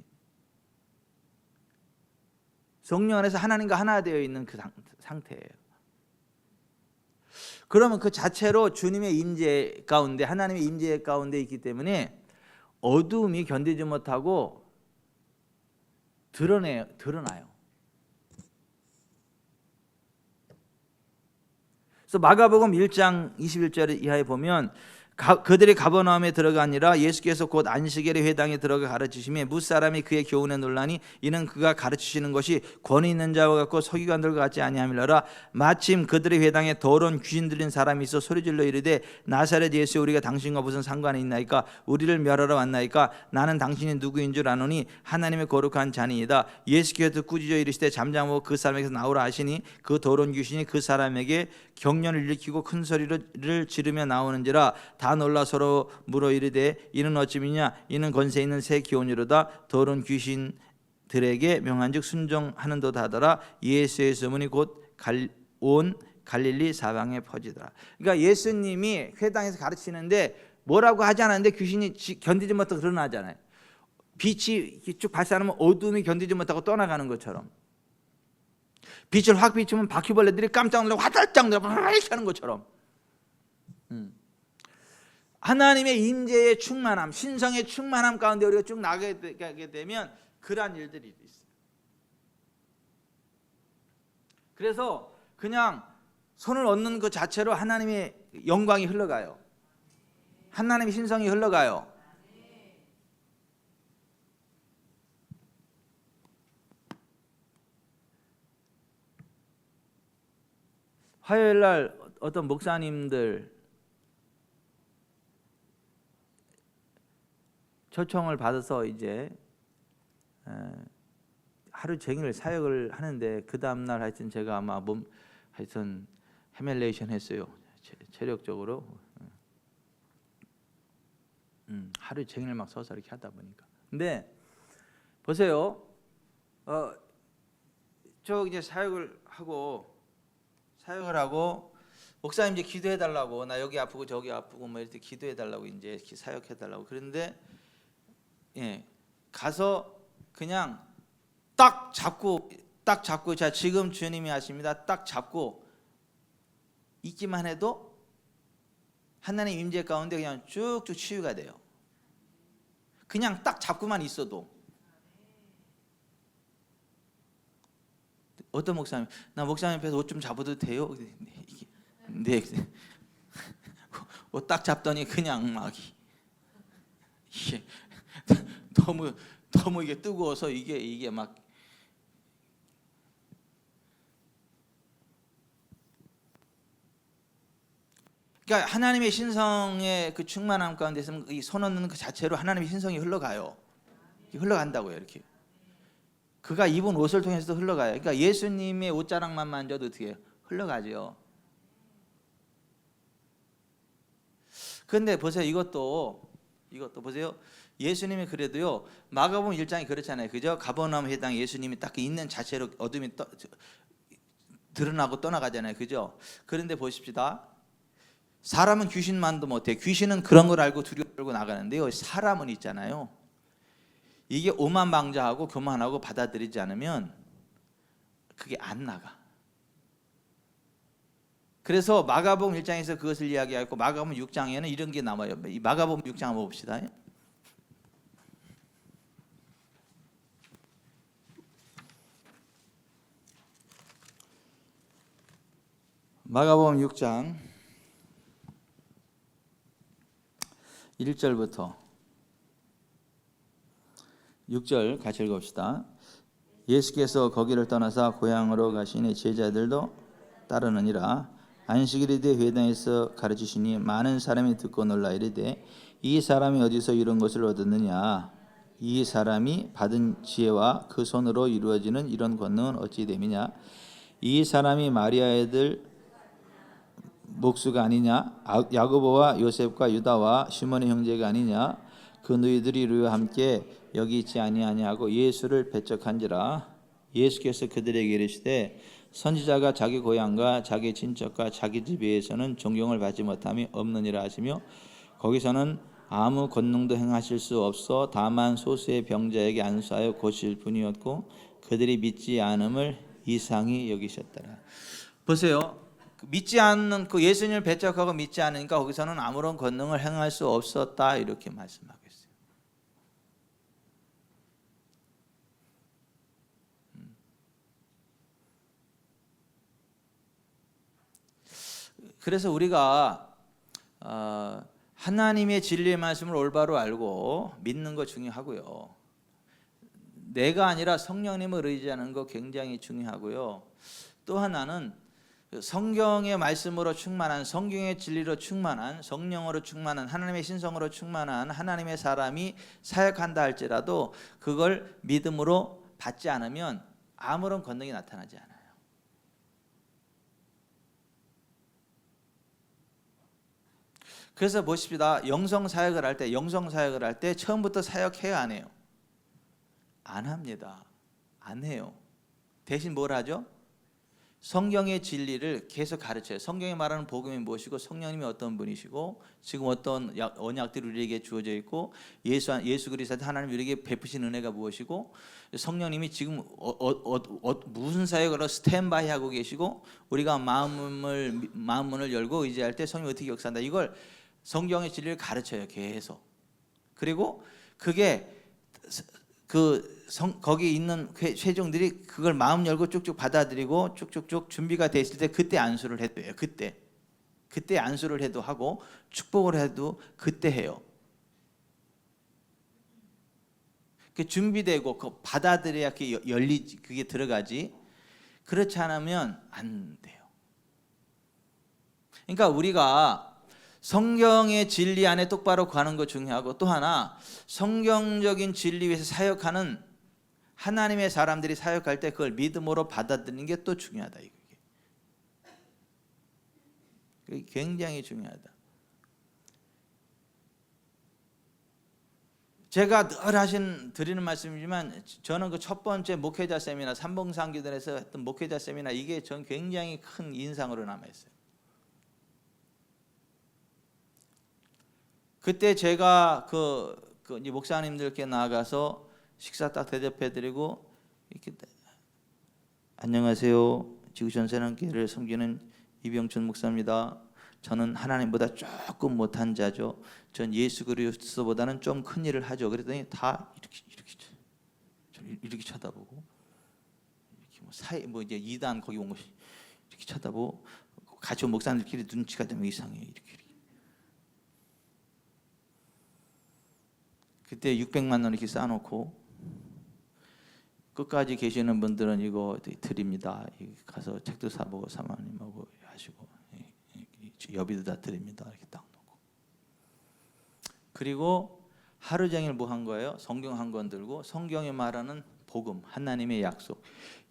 성령 안에서 하나님과 하나 되어 있는 그 상태예요. 그러면 그 자체로 주님의 임재 가운데 하나님의 임재 가운데 있기 때문에 어두움이 견디지 못하고 드러나요. 그래서 마가복음 1장 21절 이하에 보면 그들이 가버나움에 들어가니라. 예수께서 곧 안식일의 회당에 들어가 가르치시며 뭇사람이 그의 교훈에 논라니 이는 그가 가르치시는 것이 권위 있는 자와 같고 서기관들과 같지 아니함이라. 마침 그들의 회당에 더러운 귀신 들린 사람이 있어 소리질러 이르되 나사렛 예수 우리가 당신과 무슨 상관이 있나이까? 우리를 멸하러 왔나이까? 나는 당신이 누구인 줄 아노니 하나님의 거룩한 자니이다. 예수께서 꾸짖어 이르시되 잠잠하고 그 사람에게서 나오라 하시니 그 더러운 귀신이 그 사람에게 경련을 일으키고 큰 소리를 지르며 나오는지라. 다 놀라 서로 물어 이르되 이는 어찌미냐? 이는 권세 있는 새 기온이로다. 더러운 귀신들에게 명한즉 순종하는도다 하더라. 예수의 소문이 곧 온 갈릴리 사방에 퍼지더라. 그러니까 예수님이 회당에서 가르치는데 뭐라고 하지 않았는데 귀신이 견디지 못하고 드러나잖아요. 빛이 쭉 발산하면 어둠이 견디지 못하고 떠나가는 것처럼, 빛을 확 비추면 바퀴벌레들이 깜짝 놀라고 화들짝 놀라고 하는 것처럼 하나님의 임재의 충만함, 신성의 충만함 가운데 우리가 쭉 나가게 되면 그러한 일들이 있어요. 그래서 그냥 손을 얹는 그 자체로 하나님의 영광이 흘러가요. 하나님의 신성이 흘러가요. 화요일 날 어떤 목사님들 초청을 받아서 이제 하루 종일 사역을 하는데 그 다음 날 하여튼 제가 아마 하여튼 헤멜레이션 했어요. 체력적으로 하루 종일 막 서서 이렇게 하다 보니까. 근데 보세요. 저 이제 사역을 하고 목사님 이제 기도해 달라고, 나 여기 아프고 저기 아프고 뭐 이렇게 기도해 달라고 이제 사역해 달라고 그런데 가서 그냥 딱 잡고 자 지금 주님이 하십니다. 딱 잡고 있기만 해도 하나님 임재 가운데 그냥 쭉쭉 치유가 돼요. 그냥 딱 잡고만 있어도. 어떤 목사님, 나 목사님 앞에서 옷 좀 잡아도 돼요? 네. 옷 딱 잡더니 그냥 막 이게 너무 이게 뜨거워서 이게 막 그러니까 하나님의 신성의 그 충만함 가운데서 이 손 얹는 그 자체로 하나님의 신성이 흘러가요. 흘러간다고요, 이렇게. 그가 입은 옷을 통해서도 흘러가요. 그러니까 예수님의 옷자락만 만져도 어떻게 해요? 흘러가죠. 그런데 보세요, 이것도 보세요. 예수님이 그래도요, 마가복음 1장이 그렇잖아요, 그죠? 가버나움 회당 예수님이 딱 있는 자체로 어둠이 드러나고 떠나가잖아요, 그죠? 그런데 보십시다. 사람은 귀신만도 못해. 귀신은 그런 걸 알고 두려워 떨고 나가는데요, 사람은 있잖아요. 이게 오만방자하고 교만하고 받아들이지 않으면 그게 안 나가. 그래서 마가복음 1장에서 그것을 이야기하고 마가복음 6장에는 이런 게 나와요. 이 마가복음 6장 한번 봅시다. 마가복음 6장 1절부터 6절 같이 읽읍시다. 예수께서 거기를 떠나사 고향으로 가시니 제자들도 따르느니라. 안식일이 되 회당에서 가르치시니 많은 사람이 듣고 놀라 이르되 이 사람이 어디서 이런 것을 얻었느냐? 이 사람이 받은 지혜와 그 손으로 이루어지는 이런 권능은 어찌 됨이냐? 이 사람이 마리아의 아들 목수가 아니냐? 야고보와 요셉과 유다와 시몬의 형제가 아니냐? 그 너희들이 이리와 함께 여기 있지 아니하냐고 예수를 배척한지라. 예수께서 그들에게 이르시되 선지자가 자기 고향과 자기 친척과 자기 집에서는 존경을 받지 못함이 없느니라 하시며 거기서는 아무 권능도 행하실 수 없어 다만 소수의 병자에게 안수하여 고칠 뿐이었고 그들이 믿지 않음을 이상히 여기셨더라. 보세요. 믿지 않는 그 예수님을 배척하고 믿지 않으니까 거기서는 아무런 권능을 행할 수 없었다 이렇게 말씀하고 있어요. 그래서 우리가 하나님의 진리의 말씀을 올바로 알고 믿는 거 중요하고요. 내가 아니라 성령님을 의지하는 거 굉장히 중요하고요. 또 하나는 성경의 말씀으로 충만한, 성경의 진리로 충만한, 성령으로 충만한, 하나님의 신성으로 충만한 하나님의 사람이 사역한다 할지라도 그걸 믿음으로 받지 않으면 아무런 권능이 나타나지 않아요. 그래서 보십시다. 영성 사역을 할 때 처음부터 사역해요, 안 해요? 안 합니다. 안 해요. 대신 뭘 하죠? 성경의 진리를 계속 가르쳐요. 성경이 말하는 복음이 무엇이고 성령님이 어떤 분이시고 지금 어떤 언약들이 우리에게 주어져 있고 예수 그리스도 하나님 우리에게 베푸신 은혜가 무엇이고 성령님이 지금 무슨 사역으로 스탠바이 하고 계시고 우리가 마음문을 열고 의지할 때 성령이 어떻게 역사한다. 이걸 성경의 진리를 가르쳐요. 계속. 그리고 그게 거기 있는 회중들이 그걸 마음 열고 쭉쭉 받아들이고 쭉쭉쭉 준비가 돼 있을 때 그때 안수를 해도요. 그때 안수를 해도 하고 축복을 해도 그때 해요. 그 준비되고 그 받아들여야 그게 들어가지. 그렇지 않으면 안 돼요. 그러니까 우리가 성경의 진리 안에 똑바로 가는 거 중요하고 또 하나 성경적인 진리 위에서 사역하는 하나님의 사람들이 사역할 때 그걸 믿음으로 받아들이는 게 또 중요하다. 이게 굉장히 중요하다. 제가 늘 드리는 말씀이지만 저는 그 첫 번째 목회자 세미나 삼봉상기단에서 했던 목회자 세미나 이게 전 굉장히 큰 인상으로 남아있어요. 그때 제가 이 목사님들께 나가서 식사 딱 대접해드리고 이렇게 안녕하세요. 지구촌새랑교회를 섬기는 이병춘 목사입니다. 저는 하나님보다 조금 못한 자죠. 전 예수 그리스도보다는 좀 큰 일을 하죠. 그랬더니 다 이렇게 쳐다보고 이렇게 이제 2단 거기 온 거 이렇게 쳐다보고 같이 온 목사님들끼리 눈치가 좀 이상해요. 이렇게. 그때 600만 원 이렇게 쌓아놓고 끝까지 계시는 분들은 이거 드립니다. 가서 책도 사보고 사모님하고 하시고 여비도 다 드립니다. 이렇게 딱 놓고 그리고 하루 종일 뭐 한 거예요? 성경 한 권 들고 성경에 말하는 복음, 하나님의 약속,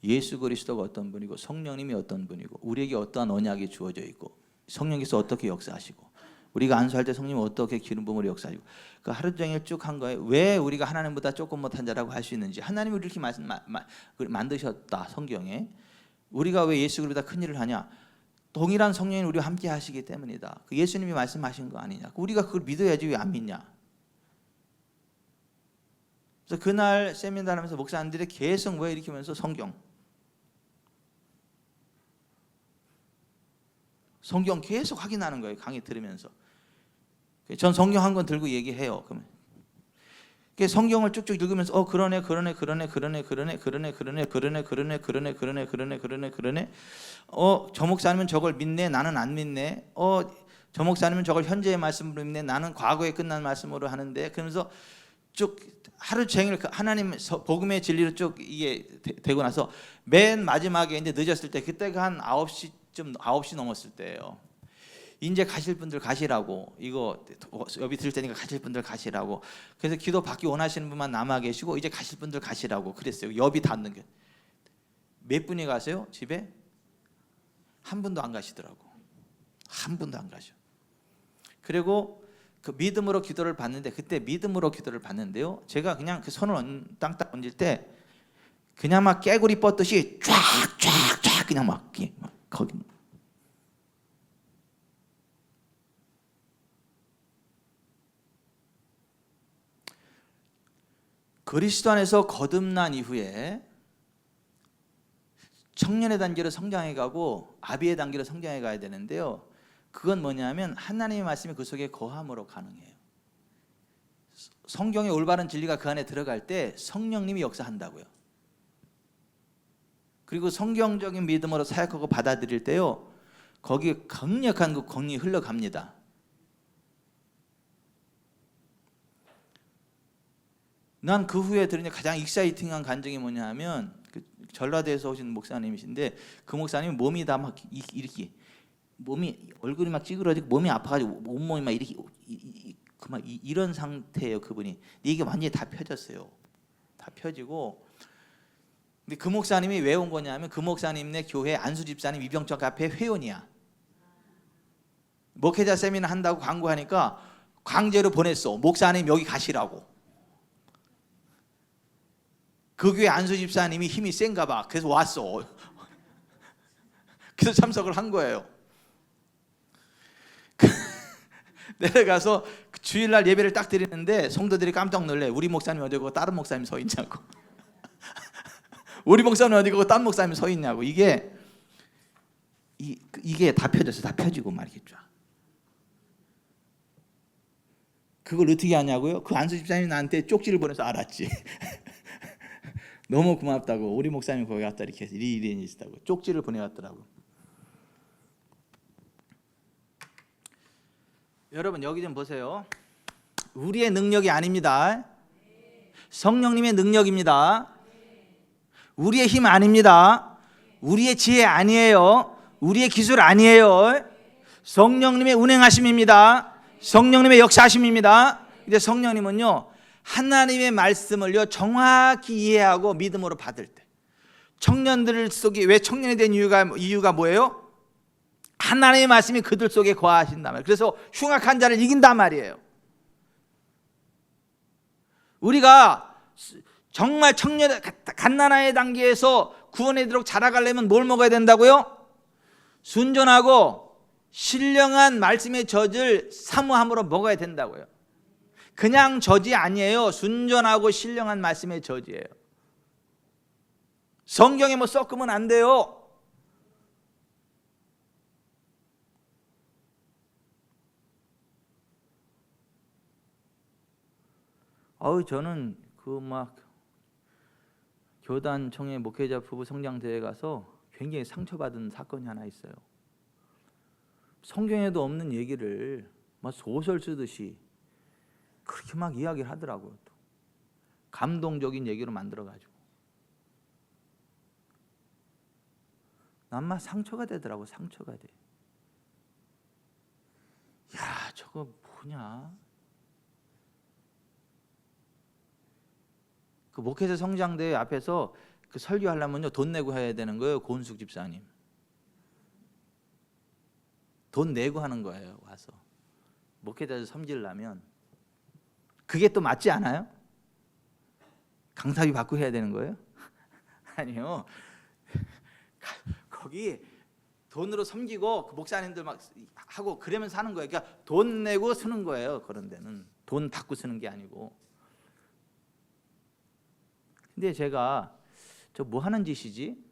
예수 그리스도가 어떤 분이고 성령님이 어떤 분이고 우리에게 어떠한 언약이 주어져 있고 성령께서 어떻게 역사하시고 우리가 안수할 때 성령이 어떻게 기름 부음으로 역사하시고 그 하루 종일 쭉 한 거예요. 왜 우리가 하나님보다 조금 못한 자라고 할 수 있는지 하나님이 우리를 이렇게 만드셨다. 성경에 우리가 왜 예수 그리스도보다 큰 일을 하냐? 동일한 성령이 우리와 함께 하시기 때문이다. 그 예수님이 말씀하신 거 아니냐? 우리가 그걸 믿어야지 왜 안 믿냐? 그래서 그날 세미나 하면서 목사님들이 계속 왜 이렇게 하면서 성경 계속 확인하는 거예요. 강의 들으면서. 전 성경 한 권 들고 얘기해요. 그러면 성경을 쭉쭉 읽으면서 그러네. 저 목사님은 저걸 믿네. 나는 안 믿네. 저 목사님은 저걸 현재의 말씀으로 믿네. 나는 과거에 끝난 말씀으로 하는데 그러면서 쭉 하루 종일 하나님 복음의 진리로 쭉 이게 되고 나서 맨 마지막에 이제 늦었을 때 그때가 한 9시 넘었을 때예요. 이제 가실 분들 가시라고 이거 여비 드릴 테니까 가실 분들 가시라고 그래서 기도 받기 원하시는 분만 남아 계시고 이제 가실 분들 가시라고 그랬어요. 여비 닫는 게 몇 분이 가세요? 집에 한 분도 안 가시더라고. 한 분도 안 가죠. 그리고 그 믿음으로 기도를 받는데 그때 믿음으로 기도를 받는데요. 제가 그냥 그 손을 땅딱 얹을 때 그냥 막 깨구리 뻗듯이 쫙쫙쫙 그냥 막 거기 그리스도 안에서 거듭난 이후에 청년의 단계로 성장해 가고 아비의 단계로 성장해 가야 되는데요. 그건 뭐냐면 하나님의 말씀이 그 속에 거함으로 가능해요. 성경의 올바른 진리가 그 안에 들어갈 때 성령님이 역사한다고요. 그리고 성경적인 믿음으로 사역하고 받아들일 때요. 거기에 강력한 그 권능이 흘러갑니다. 난 그 후에 들은 가장 익사이팅한 간증이 뭐냐 하면 그 전라도에서 오신 목사님이신데 그 목사님이 몸이 다 막 이렇게 몸이 얼굴이 막 찌그러지고 몸이 아파가지고 온몸이 막 이렇게 이런 상태예요. 그분이. 이게 완전히 다 펴졌어요. 다 펴지고. 근데 그 목사님이 왜 온 거냐면 그 목사님네 교회 안수 집사님 이병철 카페 회원이야. 목회자 세미나 한다고 광고하니까 강제로 보냈어. 목사님 여기 가시라고. 그 교회 안수 집사님이 힘이 센가 봐. 그래서 왔어. 그래서 참석을 한 거예요. 내려가서 주일날 예배를 딱 드리는데 성도들이 깜짝 놀래. 우리 목사님 어디고 다른 목사님 서 있냐고. 우리 목사님 어디고 다른 목사님 서 있냐고. 이게 다 펴졌어. 다 펴지고 말이겠죠. 그걸 어떻게 하냐고요? 그 안수 집사님이 나한테 쪽지를 보내서 알았지. 너무 고맙다고. 우리 목사님 거기 갔다 이렇게 해서 이리 있다고 쪽지를 보내왔더라고. 여러분 여기 좀 보세요. 우리의 능력이 아닙니다. 성령님의 능력입니다. 우리의 힘 아닙니다. 우리의 지혜 아니에요. 우리의 기술 아니에요. 성령님의 운행하심입니다. 성령님의 역사하심입니다. 근데 성령님은요 하나님의 말씀을요 정확히 이해하고 믿음으로 받을 때, 청년들 속에 왜 청년이 된 이유가 뭐예요? 하나님의 말씀이 그들 속에 거하신단 말이에요. 그래서 흉악한 자를 이긴단 말이에요. 우리가 정말 청년 갓난아의 단계에서 구원에 들어 자라가려면 뭘 먹어야 된다고요? 순전하고 신령한 말씀의 젖을 사모함으로 먹어야 된다고요. 그냥 젖이 아니에요. 순전하고 신령한 말씀의 젖이에요. 성경에 뭐 섞으면 안 돼요. 저는 그 막 교단총회 목회자 부부 성장대회 가서 굉장히 상처받은 사건이 하나 있어요. 성경에도 없는 얘기를 막 소설 쓰듯이 그렇게 막 이야기를 하더라고요. 또. 감동적인 얘기로 만들어가지고 난 막 상처가 되더라고. 상처가 돼. 야 저거 뭐냐. 그 목회자 성장대회 앞에서 그 설교하려면요 돈 내고 해야 되는 거예요. 고은숙 집사님 돈 내고 하는 거예요. 와서 목회자 섬기려면. 그게 또 맞지 않아요? 강사비 받고 해야 되는 거예요? 아니요. 거기 돈으로 섬기고 그 목사님들 막 하고 그러면서 하는 거예요. 그러니까 돈 내고 쓰는 거예요. 그런 데는 돈 받고 쓰는 게 아니고. 근데 제가 저 뭐 하는 짓이지?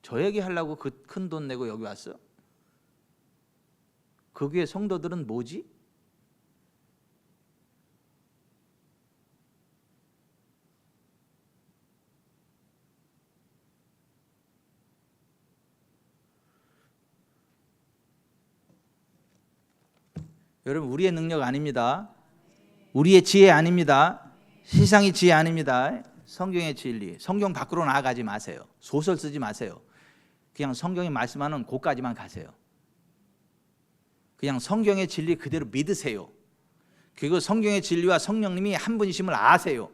저 얘기 하려고 그 큰 돈 내고 여기 왔어? 그 교회 성도들은 뭐지? 여러분 우리의 능력 아닙니다. 우리의 지혜 아닙니다. 세상의 지혜 아닙니다. 성경의 진리. 성경 밖으로 나아가지 마세요. 소설 쓰지 마세요. 그냥 성경이 말씀하는 곳까지만 가세요. 그냥 성경의 진리 그대로 믿으세요. 그리고 성경의 진리와 성령님이 한 분이심을 아세요.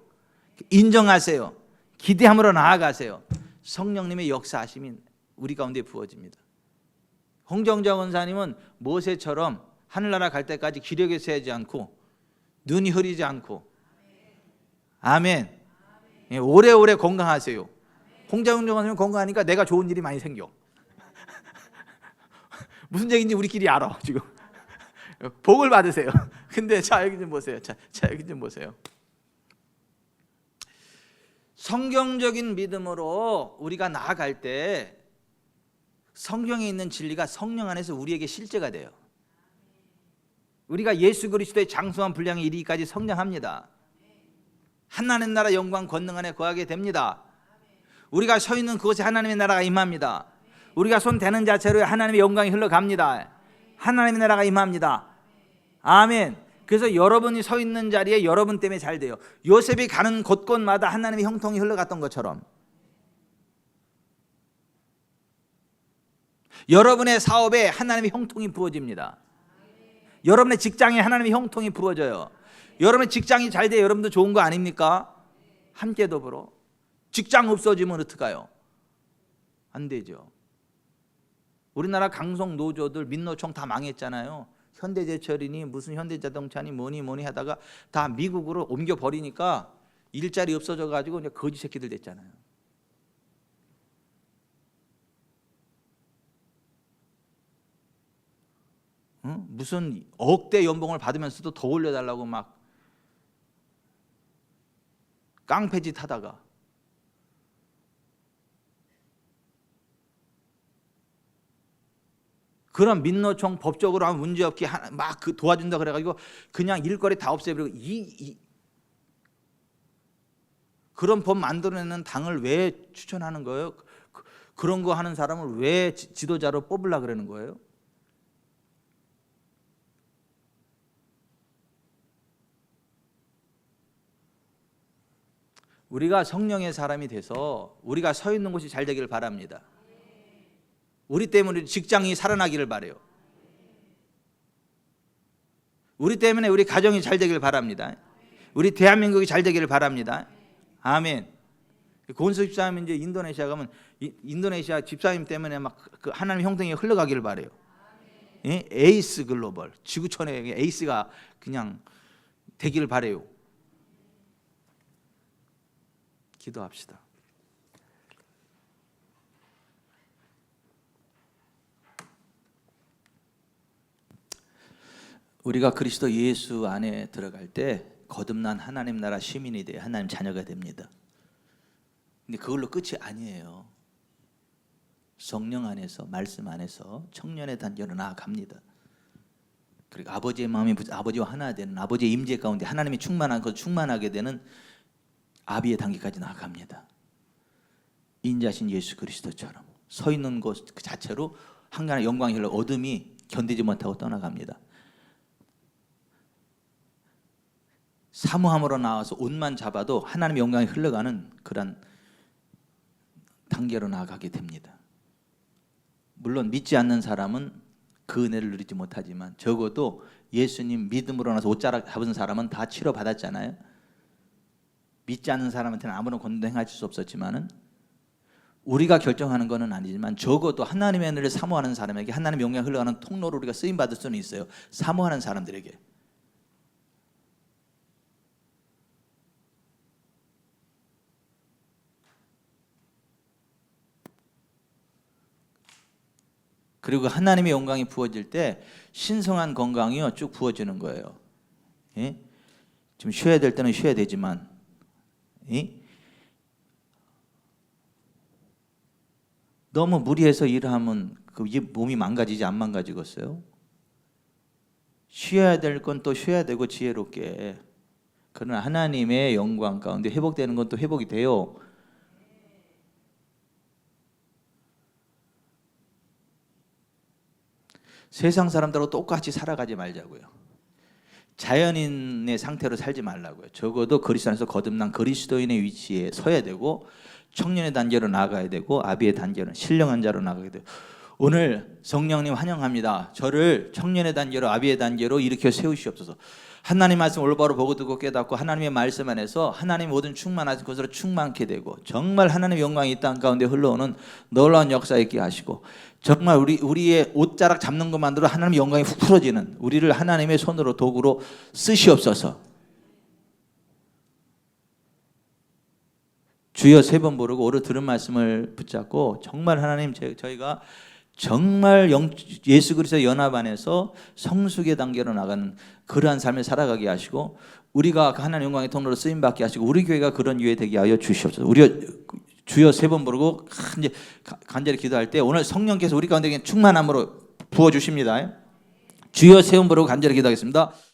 인정하세요. 기대함으로 나아가세요. 성령님의 역사하심이 우리 가운데 부어집니다. 홍정자 원사님은 모세처럼 하늘나라 갈 때까지 기력에 세지 않고 눈이 흐리지 않고 아멘. 예, 오래오래 건강하세요. 홍정자 원사님 건강하니까 내가 좋은 일이 많이 생겨. 무슨 얘기인지 우리끼리 알아 지금. 복을 받으세요. 근데 자 여기 좀 보세요. 자 여기 좀 보세요. 성경적인 믿음으로 우리가 나아갈 때 성경에 있는 진리가 성령 안에서 우리에게 실제가 돼요. 우리가 예수 그리스도의 장수한 분량에 이르기까지 성장합니다. 하나님 나라 영광 권능 안에 거하게 됩니다. 우리가 서 있는 그곳에 하나님의 나라가 임합니다. 우리가 손 대는 자체로 하나님의 영광이 흘러갑니다. 하나님의 나라가 임합니다. 아멘. 그래서 여러분이 서 있는 자리에 여러분 때문에 잘 돼요. 요셉이 가는 곳곳마다 하나님의 형통이 흘러갔던 것처럼 여러분의 사업에 하나님의 형통이 부어집니다. 여러분의 직장에 하나님의 형통이 부어져요. 여러분의 직장이 잘 돼야 여러분도 좋은 거 아닙니까? 함께 더불어. 직장 없어지면 어떡해요? 안 되죠. 우리나라 강성 노조들 민노총 다 망했잖아요. 현대제철이니 무슨 현대자동차니 뭐니 하다가 다 미국으로 옮겨버리니까 일자리 없어져가지고 이제 거지 새끼들 됐잖아요. 무슨 억대 연봉을 받으면서도 더 올려달라고 막 깡패짓 하다가 그런 민노총 법적으로 하면 문제없게 막 도와준다 그래가지고 그냥 일거리 다 없애버리고 그런 법 만들어내는 당을 왜 추천하는 거예요? 그런 거 하는 사람을 왜 지도자로 뽑으려고 그러는 거예요? 우리가 성령의 사람이 돼서 우리가 서 있는 곳이 잘 되기를 바랍니다. 우리 때문에 직장이 살아나기를 바라요. 우리 때문에 우리 가정이 잘 되기를 바랍니다. 우리 대한민국이 잘 되기를 바랍니다. 아멘. 고은석 집사님 이제 인도네시아 가면 인도네시아 집사님 때문에 막 그 하나님 형통이 흘러가기를 바라요. 예? 에이스 글로벌 지구촌의 에이스가 그냥 되기를 바라요. 기도합시다. 우리가 그리스도 예수 안에 들어갈 때 거듭난 하나님 나라 시민이 돼 하나님 자녀가 됩니다. 근데 그걸로 끝이 아니에요. 성령 안에서 말씀 안에서 청년의 단계로 나아갑니다. 그리고 아버지의 마음이 아버지와 하나 되는 아버지의 임재 가운데 하나님이 충만한 것 충만하게 되는 아비의 단계까지 나아갑니다. 인자신 예수 그리스도처럼 서 있는 곳 그 자체로 한간의 영광이 흘러 어둠이 견디지 못하고 떠나갑니다. 사모함으로 나와서 옷만 잡아도 하나님의 영광이 흘러가는 그런 단계로 나아가게 됩니다. 물론 믿지 않는 사람은 그 은혜를 누리지 못하지만 적어도 예수님 믿음으로 나서 옷자락 잡은 사람은 다 치료받았잖아요. 믿지 않는 사람한테는 아무런 권도 행할 수 없었지만은 우리가 결정하는 것은 아니지만 적어도 하나님의 은혜를 사모하는 사람에게 하나님의 영광이 흘러가는 통로로 우리가 쓰임 받을 수는 있어요. 사모하는 사람들에게. 그리고 하나님의 영광이 부어질 때 신성한 건강이요 쭉 부어지는 거예요. 예? 좀 쉬어야 될 때는 쉬어야 되지만 예? 너무 무리해서 일하면 그 몸이 망가지지 안 망가지겠어요? 쉬어야 될 건 또 쉬어야 되고 지혜롭게. 그러나 하나님의 영광 가운데 회복되는 건 또 회복이 돼요. 세상 사람들하고 똑같이 살아가지 말자고요. 자연인의 상태로 살지 말라고요. 적어도 그리스도 안에서 거듭난 그리스도인의 위치에 서야 되고 청년의 단계로 나아가야 되고 아비의 단계로 신령한 자로 나아가야 돼요. 오늘 성령님 환영합니다. 저를 청년의 단계로 아비의 단계로 일으켜 세우시옵소서. 하나님 말씀 올바로 보고 듣고 깨닫고 하나님의 말씀 안에서 하나님 모든 충만하신 것으로 충만케 되고 정말 하나님의 영광이 이 땅 가운데 흘러오는 놀라운 역사 있게 하시고 정말 우리의 옷자락 잡는 것만으로 하나님의 영광이 훅 풀어지는 우리를 하나님의 손으로 도구로 쓰시옵소서. 주여 세 번 부르고 오늘 들은 말씀을 붙잡고 정말 하나님 저희가 정말 예수 그리스도 연합 안에서 성숙의 단계로 나가는 그러한 삶을 살아가게 하시고 우리가 하나님 영광의 통로로 쓰임 받게 하시고 우리 교회가 그런 유해 되게 하여 주시옵소서. 우리 주여 세 번 부르고 간절히 기도할 때 오늘 성령께서 우리 가운데 충만함으로 부어 주십니다. 주여 세 번 부르고 간절히 기도하겠습니다.